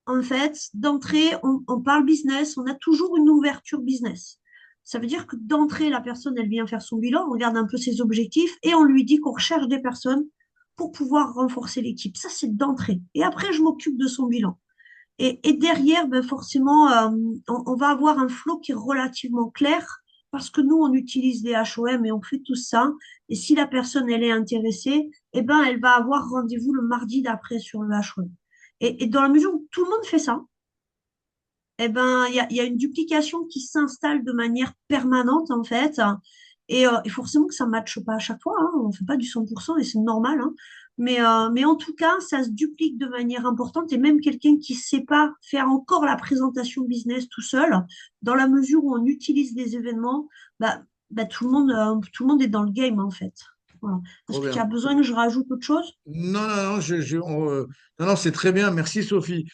en fait, d'entrée, on parle business, on a toujours une ouverture business. Ça veut dire que d'entrée, la personne, elle vient faire son bilan, on regarde un peu ses objectifs et on lui dit qu'on recherche des personnes pour pouvoir renforcer l'équipe. Ça, c'est d'entrée. Et après, je m'occupe de son bilan. Et derrière, ben forcément, on va avoir un flow qui est relativement clair parce que nous, on utilise des HOM et on fait tout ça. Et si la personne, elle est intéressée, eh ben, elle va avoir rendez-vous le mardi d'après sur le HOM. Et dans la mesure où tout le monde fait ça, eh ben, il y a une duplication qui s'installe de manière permanente, en fait. Et forcément que ça ne matche pas à chaque fois, hein. On ne fait pas du 100% et c'est normal, hein. Mais en tout cas, ça se duplique de manière importante et même quelqu'un qui ne sait pas faire encore la présentation business tout seul, dans la mesure où on utilise des événements, tout le monde est dans le game en fait. Voilà. Est-ce Trop que tu as bien. besoin que je rajoute autre chose? Non, non, non, non, non, c'est très bien. Merci, Sophie.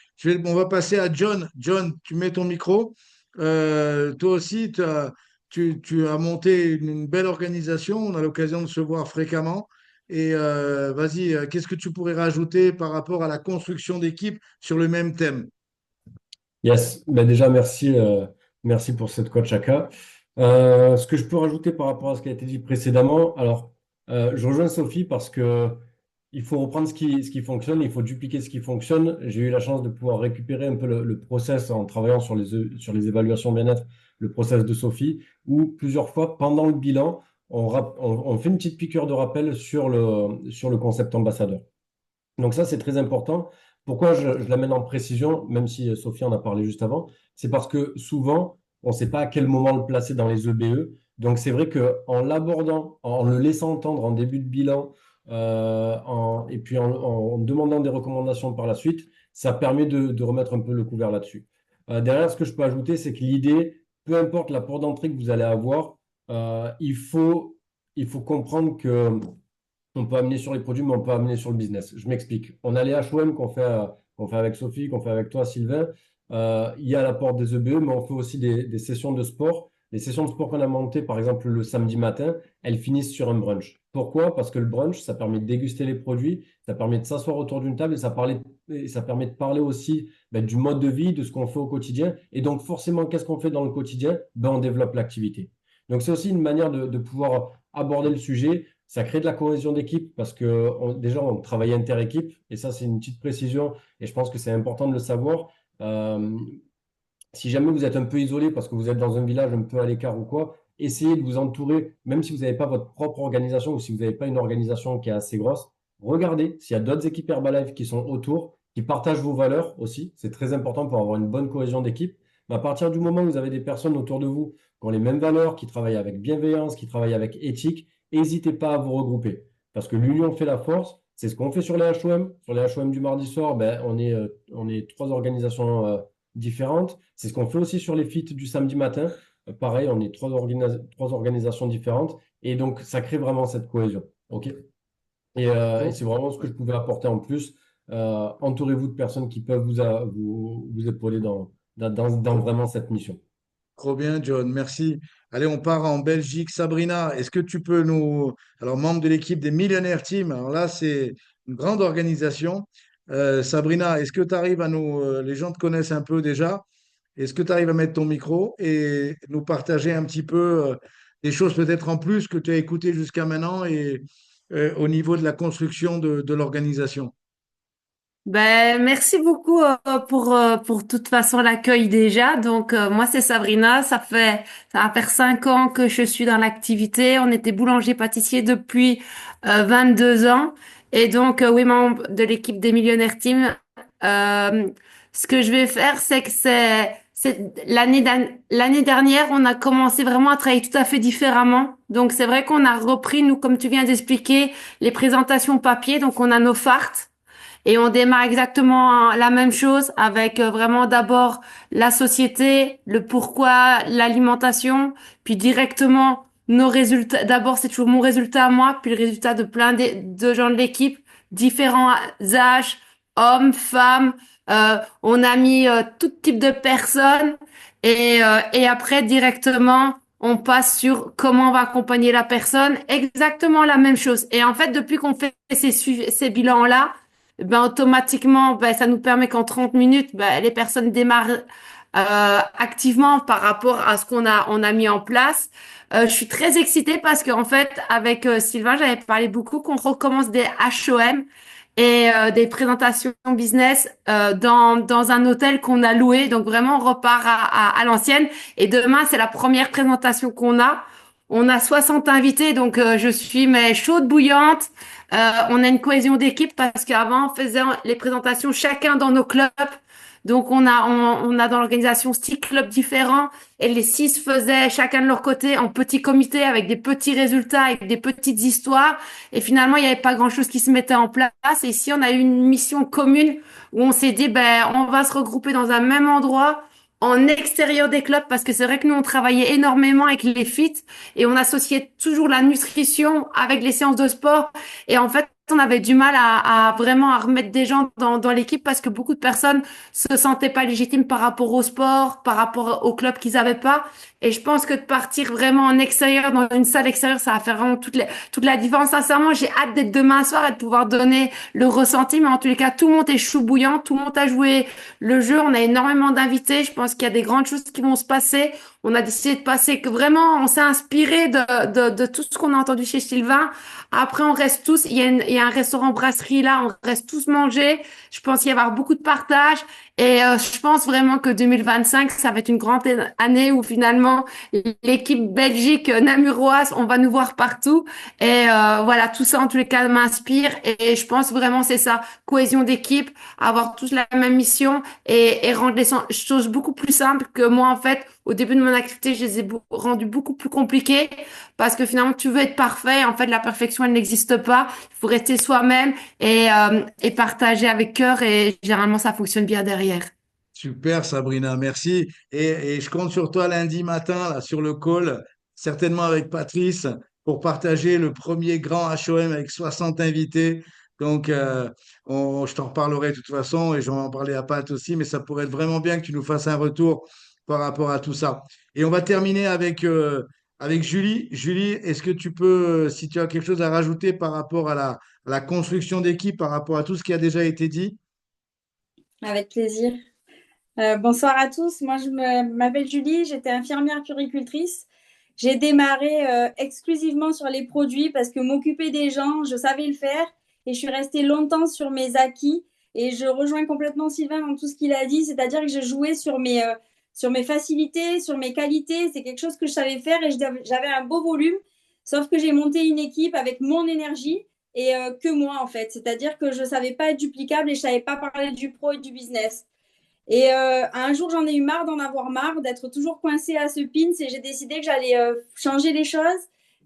On va passer à John. John, tu mets ton micro. Toi aussi, tu as monté une belle organisation. On a l'occasion de se voir fréquemment. Et vas-y, qu'est-ce que tu pourrais rajouter par rapport à la construction d'équipe sur le même thème? Yes, ben déjà merci, merci pour cette coach Chaka. Ce que je peux rajouter par rapport à ce qui a été dit précédemment, alors je rejoins Sophie parce que il faut reprendre ce qui fonctionne, il faut dupliquer ce qui fonctionne. J'ai eu la chance de pouvoir récupérer un peu le process en travaillant sur les évaluations bien-être, le process de Sophie, où plusieurs fois pendant le bilan, on fait une petite piqûre de rappel sur le concept ambassadeur. Donc ça, c'est très important. Pourquoi je l'amène en précision, même si Sophie en a parlé juste avant, c'est parce que souvent, on ne sait pas à quel moment le placer dans les EBE. Donc c'est vrai qu'en l'abordant, en le laissant entendre en début de bilan, et puis en demandant des recommandations par la suite, ça permet de remettre un peu le couvert là-dessus. Derrière, ce que je peux ajouter, c'est que l'idée, peu importe la porte d'entrée que vous allez avoir, il faut comprendre que on peut amener sur les produits, mais on peut amener sur le business. Je m'explique. On a les H&M qu'on fait avec Sophie, qu'on fait avec toi, Sylvain. Il y a l'apport des EBE, mais on fait aussi des sessions de sport. Les sessions de sport qu'on a montées, par exemple, le samedi matin, elles finissent sur un brunch. Pourquoi? Parce que le brunch, ça permet de déguster les produits, ça permet de s'asseoir autour d'une table et ça permet de parler aussi du mode de vie, de ce qu'on fait au quotidien. Et donc, forcément, qu'est-ce qu'on fait dans le quotidien? On développe l'activité. Donc, c'est aussi une manière de pouvoir aborder le sujet. Ça crée de la cohésion d'équipe parce que déjà, on travaille inter-équipe et ça, c'est une petite précision et je pense que c'est important de le savoir. Euh, Si jamais vous êtes un peu isolé parce que vous êtes dans un village un peu à l'écart ou quoi, essayez de vous entourer, même si vous n'avez pas votre propre organisation ou si vous n'avez pas une organisation qui est assez grosse, regardez s'il y a d'autres équipes Herbalife qui sont autour, qui partagent vos valeurs aussi. C'est très important pour avoir une bonne cohésion d'équipe. Mais à partir du moment où vous avez des personnes autour de vous qui ont les mêmes valeurs, qui travaillent avec bienveillance, qui travaillent avec éthique, n'hésitez pas à vous regrouper. Parce que l'union fait la force. C'est ce qu'on fait sur les HOM. Sur les HOM du mardi soir, on est trois organisations différentes. C'est ce qu'on fait aussi sur les feats du samedi matin. Pareil, on est trois organisations différentes. Et donc, ça crée vraiment cette cohésion. OK? Et c'est vraiment ce que je pouvais apporter en plus. Entourez-vous de personnes qui peuvent vous épauler dans vraiment cette mission. Trop bien, John, merci. Allez, on part en Belgique. Sabrina, est-ce que tu peux nous... Alors, membre de l'équipe des Millionnaires Team, alors là, c'est une grande organisation. Sabrina, est-ce que tu arrives à nous... Les gens te connaissent un peu déjà. Est-ce que tu arrives à mettre ton micro et nous partager un petit peu des choses peut-être en plus que tu as écoutées jusqu'à maintenant et au niveau de la construction de l'organisation? Ben, merci beaucoup pour toute façon l'accueil déjà. Donc moi c'est Sabrina, ça va faire 5 ans que je suis dans l'activité. On était boulanger-pâtissier depuis 22 ans et donc oui membre de l'équipe des Millionnaires Team. Euh, Ce que je vais faire c'est l'année dernière on a commencé vraiment à travailler tout à fait différemment. Donc c'est vrai qu'on a repris nous comme tu viens d'expliquer les présentations papier. Donc on a nos farts. Et on démarre exactement la même chose avec vraiment d'abord la société, le pourquoi, l'alimentation, puis directement nos résultats. D'abord, c'est toujours mon résultat à moi, puis le résultat de plein de gens de l'équipe, différents âges, hommes, femmes. On a mis tout type de personnes et après directement, on passe sur comment on va accompagner la personne. Exactement la même chose. Et en fait, depuis qu'on fait ces bilans-là, automatiquement, ça nous permet qu'en 30 minutes, les personnes démarrent activement par rapport à ce on a mis en place. Je suis très excitée parce qu'en fait, avec Sylvain, j'avais parlé beaucoup qu'on recommence des HOM et des présentations business dans un hôtel qu'on a loué. Donc vraiment, on repart à l'ancienne. Et demain, c'est la première présentation qu'on a. On a 60 invités, donc je suis mais chaude bouillante. On a une cohésion d'équipe parce qu'avant, on faisait les présentations chacun dans nos clubs. Donc, on a dans l'organisation 6 clubs différents et les 6 faisaient chacun de leur côté en petits comités avec des petits résultats, avec des petites histoires. Et finalement, il n'y avait pas grand-chose qui se mettait en place. Et ici, on a eu une mission commune où on s'est dit, ben, on va se regrouper dans un même endroit en extérieur des clubs parce que c'est vrai que nous, on travaillait énormément avec les FIT et on associait toujours la nutrition avec les séances de sport. Et en fait, on avait du mal à vraiment à remettre des gens dans l'équipe parce que beaucoup de personnes se sentaient pas légitimes par rapport au sport, par rapport au club qu'ils avaient pas. Et je pense que de partir vraiment en extérieur, dans une salle extérieure, ça va faire vraiment toute la différence. Sincèrement, j'ai hâte d'être demain soir et de pouvoir donner le ressenti. Mais en tous les cas, tout le monde est chou bouillant, tout le monde a joué le jeu. On a énormément d'invités. Je pense qu'il y a des grandes choses qui vont se passer. On a décidé de passer que vraiment, on s'est inspiré de tout ce qu'on a entendu chez Sylvain. Après, on reste tous, il y a un restaurant brasserie là, on reste tous manger. Je pense qu'il va y avoir beaucoup de partage. Et je pense vraiment que 2025, ça va être une grande année où finalement, l'équipe Belgique namuroise, on va nous voir partout. Et voilà, tout ça en tous les cas m'inspire. Et je pense vraiment c'est ça, cohésion d'équipe, avoir tous la même mission et rendre les choses beaucoup plus simples que moi en fait. Au début de mon activité, je les ai rendues beaucoup plus compliquées parce que finalement, tu veux être parfait. En fait, la perfection, elle n'existe pas. Il faut rester soi-même et partager avec cœur. Et généralement, ça fonctionne bien derrière. Super, Sabrina, merci. Et je compte sur toi lundi matin, là, sur le call, certainement avec Patrice, pour partager le premier grand HOM avec 60 invités. Donc, je t'en reparlerai de toute façon et j'en en parler à Pat aussi, mais ça pourrait être vraiment bien que tu nous fasses un retour par rapport à tout ça. Et on va terminer avec Julie. Julie, est-ce que tu peux, si tu as quelque chose à rajouter par rapport à la construction d'équipe, par rapport à tout ce qui a déjà été dit? Avec plaisir. Bonsoir à tous. Moi, m'appelle Julie, j'étais infirmière puéricultrice. J'ai démarré exclusivement sur les produits parce que m'occuper des gens, je savais le faire et je suis restée longtemps sur mes acquis. Et je rejoins complètement Sylvain dans tout ce qu'il a dit, c'est-à-dire que je jouais sur mes facilités, sur mes qualités. C'est quelque chose que je savais faire et j'avais un beau volume. Sauf que j'ai monté une équipe avec mon énergie et que moi, en fait. C'est-à-dire que je ne savais pas être duplicable et je ne savais pas parler du pro et du business. Et un jour, j'en ai eu marre d'en avoir marre, d'être toujours coincée à ce pins et j'ai décidé que j'allais changer les choses.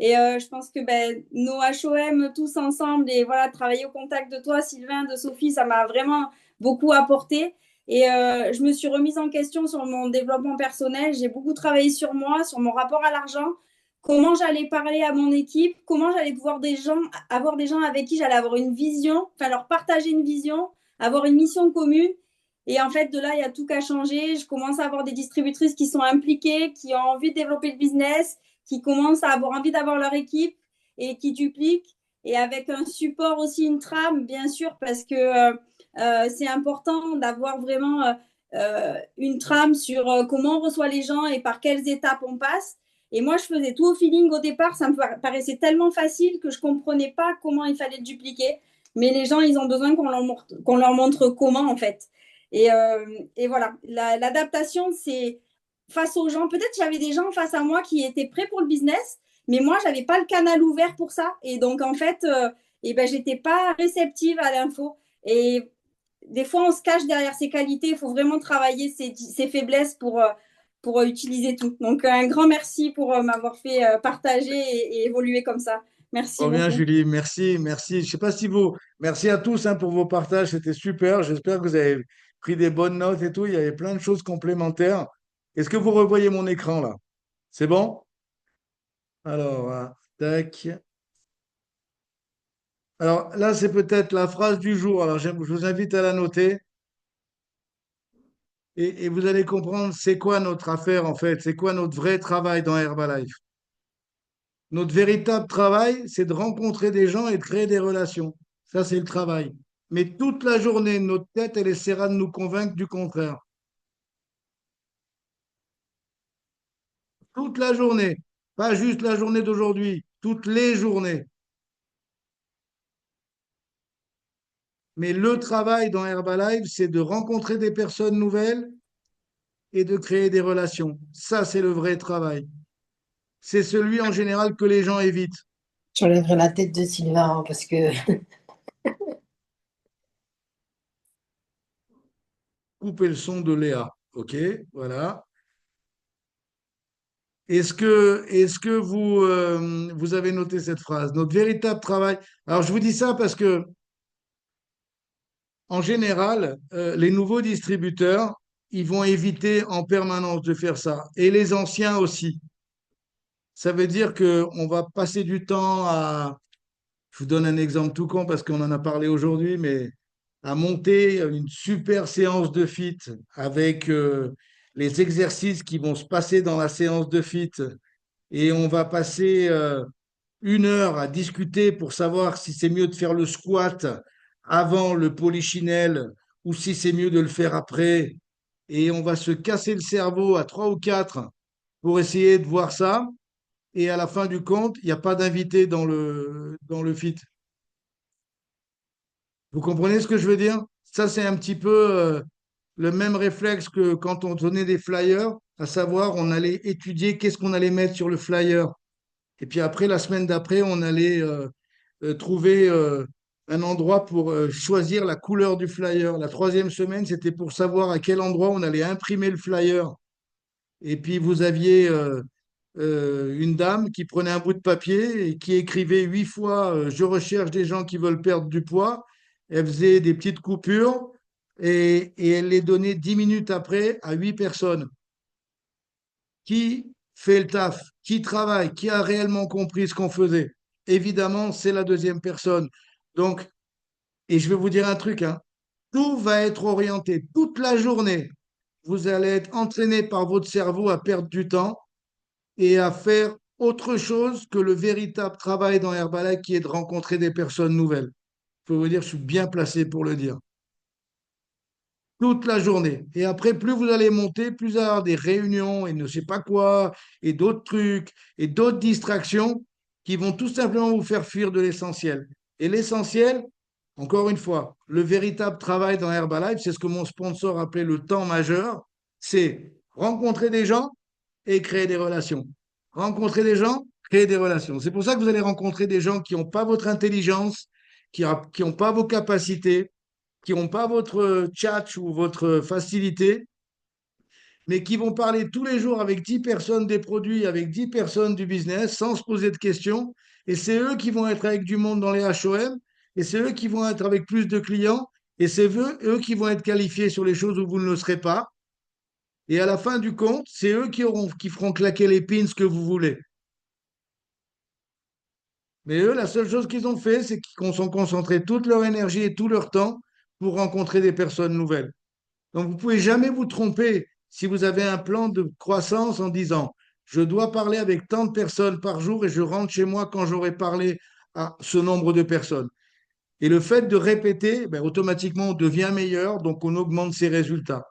Et je pense que ben, nos HOM tous ensemble et voilà, travailler au contact de toi, Sylvain, de Sophie, ça m'a vraiment beaucoup apporté. Et je me suis remise en question sur mon développement personnel. J'ai beaucoup travaillé sur moi, sur mon rapport à l'argent, comment j'allais parler à mon équipe, comment j'allais pouvoir avoir des gens avec qui j'allais avoir une vision, enfin leur partager une vision, avoir une mission commune. Et en fait, de là, il y a tout qu'à changer. Je commence à avoir des distributrices qui sont impliquées, qui ont envie de développer le business, qui commencent à avoir envie d'avoir leur équipe et qui dupliquent. Et avec un support aussi, une trame, bien sûr, parce que c'est important d'avoir vraiment une trame sur comment on reçoit les gens et par quelles étapes on passe. Et moi, je faisais tout au feeling au départ. Ça me paraissait tellement facile que je ne comprenais pas comment il fallait le dupliquer. Mais les gens, ils ont besoin qu'on leur montre comment, en fait. Et voilà, l'adaptation, c'est face aux gens. Peut-être j'avais des gens face à moi qui étaient prêts pour le business, mais moi, je n'avais pas le canal ouvert pour ça. Et donc, en fait, je n'étais pas réceptive à l'info. Et des fois, on se cache derrière ses qualités. Il faut vraiment travailler ses faiblesses pour utiliser tout. Donc, un grand merci pour m'avoir fait partager et évoluer comme ça. Merci Trop bien, beaucoup. Julie. Merci, merci. Je sais pas si vous. Merci à tous hein, pour vos partages. C'était super. J'espère que vous avez pris des bonnes notes et tout. Il y avait plein de choses complémentaires. Est-ce que vous revoyez mon écran là? C'est bon? Alors, tac. Alors là, c'est peut-être la phrase du jour. Alors, je vous invite à la noter et vous allez comprendre c'est quoi notre affaire en fait. C'est quoi notre vrai travail dans Herbalife. Notre véritable travail, c'est de rencontrer des gens et de créer des relations. Ça, c'est le travail. Mais toute la journée, notre tête, elle essaiera de nous convaincre du contraire. Toute la journée. Pas juste la journée d'aujourd'hui, toutes les journées. Mais le travail dans Herbalife, c'est de rencontrer des personnes nouvelles et de créer des relations. Ça, c'est le vrai travail. C'est celui en général que les gens évitent. J'enlèverai la tête de Sylvain hein, parce que couper le son de Léa. OK, voilà. Est-ce que vous avez noté cette phrase? Notre véritable travail. Alors, je vous dis ça parce que, en général, les nouveaux distributeurs, ils vont éviter en permanence de faire ça. Et les anciens aussi. Ça veut dire qu'on va passer du temps à, je vous donne un exemple tout con parce qu'on en a parlé aujourd'hui, mais à monter une super séance de fit avec les exercices qui vont se passer dans la séance de fit. Et on va passer 1 heure à discuter pour savoir si c'est mieux de faire le squat avant le polychinelle ou si c'est mieux de le faire après. Et on va se casser le cerveau à trois ou quatre pour essayer de voir ça. Et à la fin du compte, il n'y a pas d'invité dans le fit. Vous comprenez ce que je veux dire? Ça, c'est un petit peu le même réflexe que quand on donnait des flyers, à savoir, on allait étudier qu'est-ce qu'on allait mettre sur le flyer. Et puis après, la semaine d'après, on allait trouver un endroit pour choisir la couleur du flyer. La troisième semaine, c'était pour savoir à quel endroit on allait imprimer le flyer. Et puis vous aviez une dame qui prenait un bout de papier et qui écrivait 8 fois Je recherche des gens qui veulent perdre du poids. Elle faisait des petites coupures et elle les donnait 10 minutes après à 8 personnes. Qui fait le taf? Qui travaille? Qui a réellement compris ce qu'on faisait? Évidemment, c'est la deuxième personne. Donc, et je vais vous dire un truc, hein, tout va être orienté toute la journée. Vous allez être entraîné par votre cerveau à perdre du temps et à faire autre chose que le véritable travail dans Herbalife qui est de rencontrer des personnes nouvelles. Je peux vous dire, je suis bien placé pour le dire. Toute la journée. Et après, plus vous allez monter, plus vous allez avoir des réunions et ne sais pas quoi, et d'autres trucs, et d'autres distractions qui vont tout simplement vous faire fuir de l'essentiel. Et l'essentiel, encore une fois, le véritable travail dans Herbalife, c'est ce que mon sponsor appelait le temps majeur, c'est rencontrer des gens et créer des relations. Rencontrer des gens, créer des relations. C'est pour ça que vous allez rencontrer des gens qui n'ont pas votre intelligence, qui n'ont pas vos capacités, qui n'ont pas votre tchatch ou votre facilité, mais qui vont parler tous les jours avec 10 personnes des produits, avec 10 personnes du business, sans se poser de questions. Et c'est eux qui vont être avec du monde dans les HOM, et c'est eux qui vont être avec plus de clients, et c'est eux qui vont être qualifiés sur les choses où vous ne le serez pas. Et à la fin du compte, c'est eux qui feront claquer les pins que vous voulez. Mais eux, la seule chose qu'ils ont fait, c'est qu'ils sont concentrés toute leur énergie et tout leur temps pour rencontrer des personnes nouvelles. Donc, vous ne pouvez jamais vous tromper si vous avez un plan de croissance en disant, je dois parler avec tant de personnes par jour et je rentre chez moi quand j'aurai parlé à ce nombre de personnes. Et le fait de répéter, ben, automatiquement, on devient meilleur, donc on augmente ses résultats.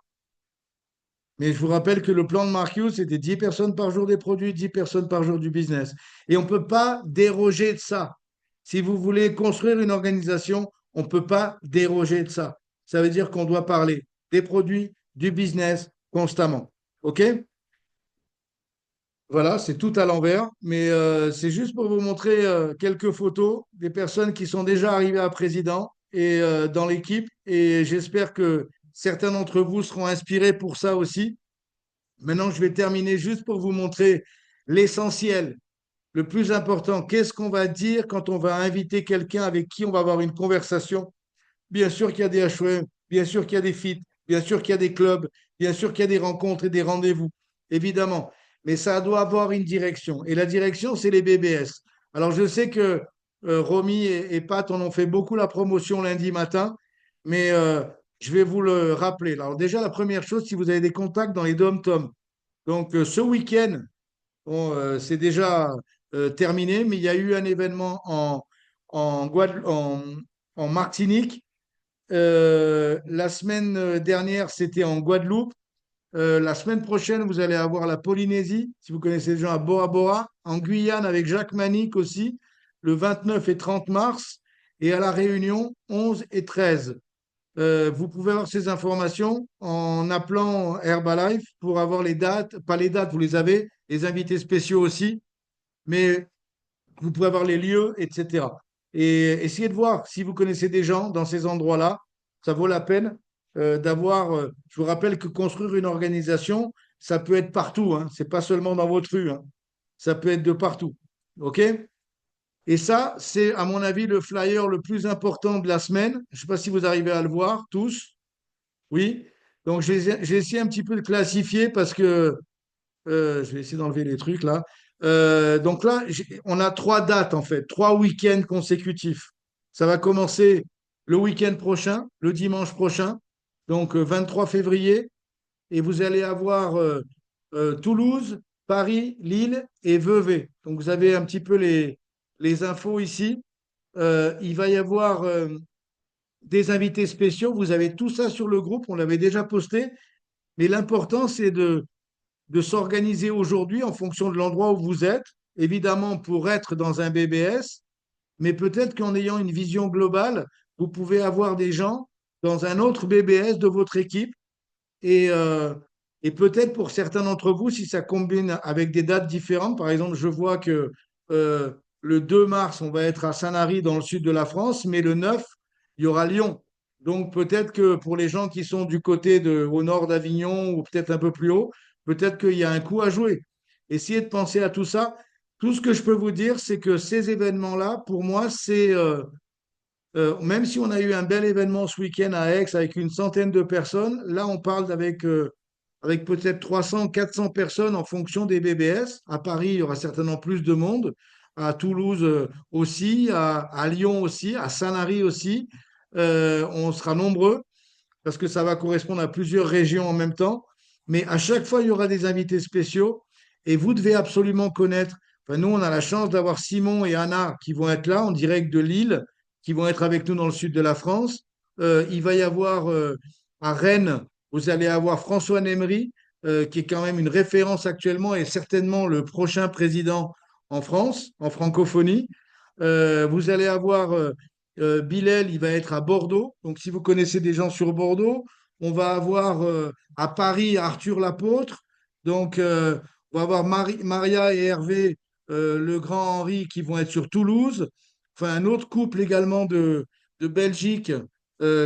Mais je vous rappelle que le plan de Mark Hughes, c'était 10 personnes par jour des produits, 10 personnes par jour du business. Et on ne peut pas déroger de ça. Si vous voulez construire une organisation, on ne peut pas déroger de ça. Ça veut dire qu'on doit parler des produits, du business constamment. OK? Voilà, c'est tout à l'envers, mais c'est juste pour vous montrer quelques photos des personnes qui sont déjà arrivées à président et dans l'équipe. Et j'espère que certains d'entre vous seront inspirés pour ça aussi. Maintenant, je vais terminer juste pour vous montrer l'essentiel, le plus important. Qu'est-ce qu'on va dire quand on va inviter quelqu'un avec qui on va avoir une conversation? Bien sûr qu'il y a des HOM, bien sûr qu'il y a des feats, bien sûr qu'il y a des clubs, bien sûr qu'il y a des rencontres et des rendez-vous, évidemment. Mais ça doit avoir une direction. Et la direction, c'est les BBS. Alors, je sais que Romy et Pat en ont fait beaucoup la promotion lundi matin, mais je vais vous le rappeler. Alors, déjà, la première chose, si vous avez des contacts dans les dom-toms, donc ce week-end, bon, c'est déjà terminé, mais il y a eu un événement en Martinique. La semaine dernière, c'était en Guadeloupe. La semaine prochaine, vous allez avoir la Polynésie, si vous connaissez les gens à Bora Bora, en Guyane avec Jacques Manic aussi, le 29 et 30 mars, et à La Réunion, 11 et 13. Vous pouvez avoir ces informations en appelant Herbalife pour avoir les dates, pas les dates, vous les avez, les invités spéciaux aussi, mais vous pouvez avoir les lieux, etc. Et essayez de voir si vous connaissez des gens dans ces endroits-là, ça vaut la peine. je vous rappelle que construire une organisation, ça peut être partout, hein. C'est pas seulement dans votre rue, hein. Ça peut être de partout. OK? Et ça, c'est, à mon avis, le flyer le plus important de la semaine. Je ne sais pas si vous arrivez à le voir tous. Oui. Donc, j'ai essayé un petit peu de classifier parce que je vais essayer d'enlever les trucs là. Donc là, on a 3 dates en fait, 3 week-ends consécutifs. Ça va commencer le week-end prochain, le dimanche prochain, donc 23 février, et vous allez avoir Toulouse, Paris, Lille et Vevey. Donc vous avez un petit peu les infos ici. Il va y avoir des invités spéciaux. Vous avez tout ça sur le groupe, on l'avait déjà posté. Mais l'important, c'est de s'organiser aujourd'hui en fonction de l'endroit où vous êtes, évidemment pour être dans un BBS, mais peut-être qu'en ayant une vision globale, vous pouvez avoir des gens dans un autre BBS de votre équipe et, euh, et peut-être pour certains d'entre vous, si ça combine avec des dates différentes, par exemple, je vois que euh, le 2 mars, on va être à Sanary dans le sud de la France, mais le 9, il y aura Lyon. Donc peut-être que pour les gens qui sont du côté au nord d'Avignon ou peut-être un peu plus haut, peut-être qu'il y a un coup à jouer. Essayez de penser à tout ça. Tout ce que je peux vous dire, c'est que ces événements-là, pour moi, même si on a eu un bel événement ce week-end à Aix avec une centaine de personnes, là, on parle avec peut-être 300, 400 personnes en fonction des BBS. À Paris, il y aura certainement plus de monde. À Toulouse aussi, à Lyon aussi, à Sanary aussi. On sera nombreux parce que ça va correspondre à plusieurs régions en même temps. Mais à chaque fois, il y aura des invités spéciaux et vous devez absolument connaître. Enfin, nous, on a la chance d'avoir Simon et Anna qui vont être là en direct de Lille, qui vont être avec nous dans le sud de la France. Il va y avoir à Rennes, vous allez avoir François Nemery, qui est quand même une référence actuellement et certainement le prochain président en France, en francophonie. Vous allez avoir Bilal, il va être à Bordeaux. Donc, si vous connaissez des gens sur Bordeaux, on va avoir à Paris Arthur Lapôtre. Donc, on va avoir Maria et Hervé, le grand Henri, qui vont être sur Toulouse. Enfin, un autre couple également de Belgique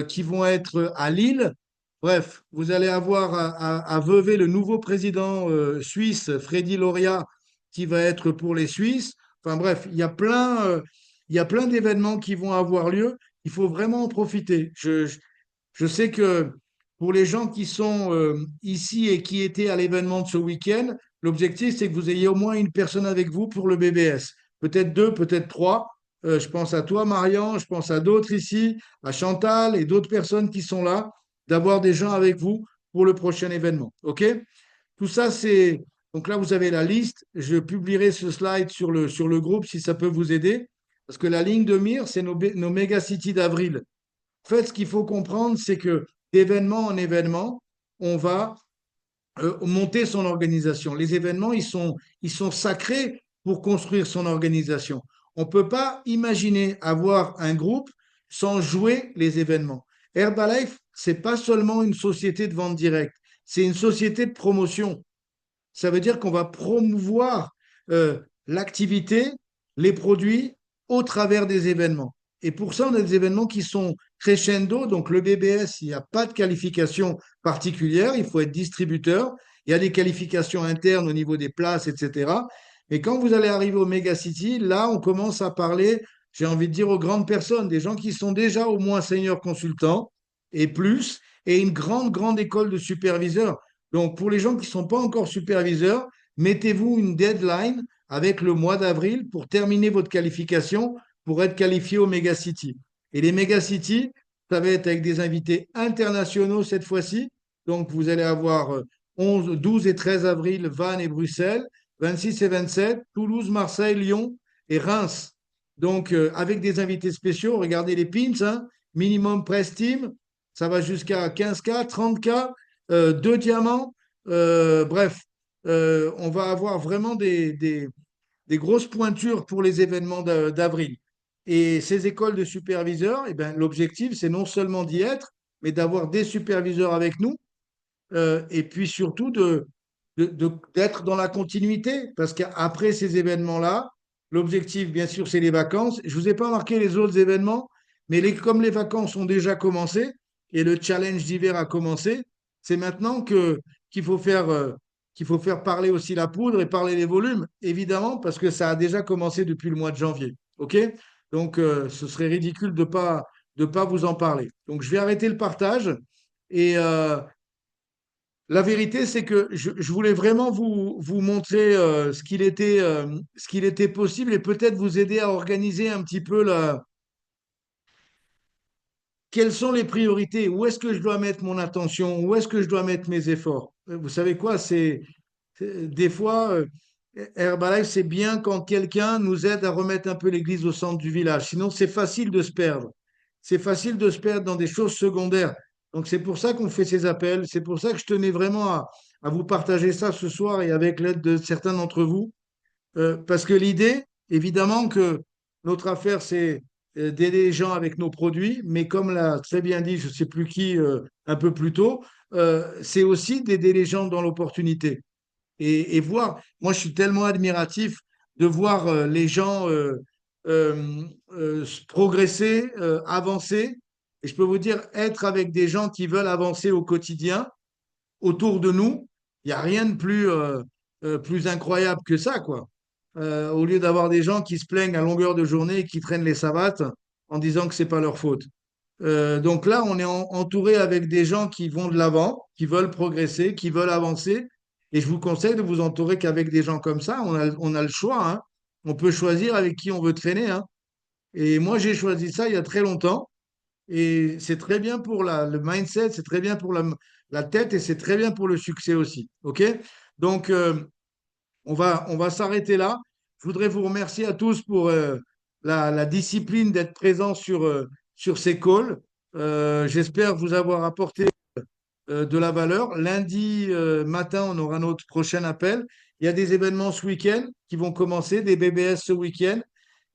qui vont être à Lille. Bref, vous allez avoir à Vevey le nouveau président suisse, Freddy Loria, qui va être pour les Suisses. Enfin bref, il y a plein d'événements qui vont avoir lieu. Il faut vraiment en profiter. Je sais que pour les gens qui sont ici et qui étaient à l'événement de ce week-end, l'objectif, c'est que vous ayez au moins une personne avec vous pour le BBS. Peut-être deux, peut-être trois. Je pense à toi, Marian, je pense à d'autres ici, à Chantal et d'autres personnes qui sont là, d'avoir des gens avec vous pour le prochain événement. OK? Tout ça, c'est. Donc là, vous avez la liste. Je publierai ce slide sur le groupe si ça peut vous aider. Parce que la ligne de mire, c'est nos méga cities d'avril. En fait, ce qu'il faut comprendre, c'est que d'événement en événement, on va monter son organisation. Les événements, ils sont sacrés pour construire son organisation. On ne peut pas imaginer avoir un groupe sans jouer les événements. Herbalife, c'est pas seulement une société de vente directe, c'est une société de promotion. Ça veut dire qu'on va promouvoir l'activité, les produits au travers des événements. Et pour ça, on a des événements qui sont crescendo. Donc, le BBS, il n'y a pas de qualification particulière. Il faut être distributeur. Il y a des qualifications internes au niveau des places, etc. Mais quand vous allez arriver au Megacity, là, on commence à parler, j'ai envie de dire, aux grandes personnes, des gens qui sont déjà au moins seniors consultants et plus, et une grande, grande école de superviseurs. Donc, pour les gens qui ne sont pas encore superviseurs, mettez-vous une deadline avec le mois d'avril pour terminer votre qualification pour être qualifié au Megacity. Et les Megacity, ça va être avec des invités internationaux cette fois-ci. Donc, vous allez avoir 11, 12 et 13 avril, Vannes et Bruxelles, 26 et 27, Toulouse, Marseille, Lyon et Reims. Donc, avec des invités spéciaux, regardez les pins, hein, minimum press team, ça va jusqu'à 15K, 30K, 2 diamants. Bref, on va avoir vraiment des grosses pointures pour les événements d'avril. Et ces écoles de superviseurs, eh ben, l'objectif, c'est non seulement d'y être, mais d'avoir des superviseurs avec nous, et puis surtout d'être dans la continuité, parce qu'après ces événements-là, l'objectif, bien sûr, c'est les vacances. Je ne vous ai pas marqué les autres événements, mais comme les vacances ont déjà commencé, et le challenge d'hiver a commencé. C'est maintenant qu'il faut faire parler aussi la poudre et parler les volumes, évidemment, parce que ça a déjà commencé depuis le mois de janvier. OK? Donc, ce serait ridicule de pas vous en parler. Donc, je vais arrêter le partage. Et la vérité, c'est que je voulais vraiment vous montrer ce qu'il était possible et peut-être vous aider à organiser un petit peu quelles sont les priorités, où est-ce que je dois mettre mon attention, où est-ce que je dois mettre mes efforts. Vous savez quoi, des fois, Herbalife, c'est bien quand quelqu'un nous aide à remettre un peu l'église au centre du village. Sinon, c'est facile de se perdre. C'est facile de se perdre dans des choses secondaires. Donc, c'est pour ça qu'on fait ces appels. C'est pour ça que je tenais vraiment à vous partager ça ce soir et avec l'aide de certains d'entre vous. Parce que l'idée, évidemment, que notre affaire, c'est d'aider les gens avec nos produits, mais comme l'a très bien dit, je ne sais plus qui, un peu plus tôt, c'est aussi d'aider les gens dans l'opportunité et voir, moi je suis tellement admiratif de voir les gens progresser, avancer. Et je peux vous dire, être avec des gens qui veulent avancer au quotidien autour de nous, il n'y a rien de plus incroyable que ça, quoi. Au lieu d'avoir des gens qui se plaignent à longueur de journée et qui traînent les savates en disant que c'est pas leur faute. Donc là, on est entouré avec des gens qui vont de l'avant, qui veulent progresser, qui veulent avancer. Et je vous conseille de vous entourer qu'avec des gens comme ça. On a le choix, hein. On peut choisir avec qui on veut traîner, hein. Et moi, j'ai choisi ça il y a très longtemps. Et c'est très bien pour le mindset, c'est très bien pour la tête et c'est très bien pour le succès aussi. OK? Donc, on va s'arrêter là. Je voudrais vous remercier à tous pour la discipline d'être présent sur ces calls. J'espère vous avoir apporté de la valeur. Lundi matin, on aura notre prochain appel. Il y a des événements ce week-end qui vont commencer, des BBS ce week-end.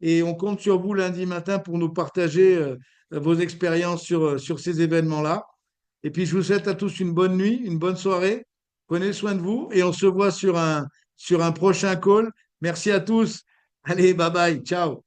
Et on compte sur vous lundi matin pour nous partager vos expériences sur ces événements-là. Et puis, je vous souhaite à tous une bonne nuit, une bonne soirée. Prenez soin de vous et on se voit sur un prochain call. Merci à tous. Allez, bye bye. Ciao.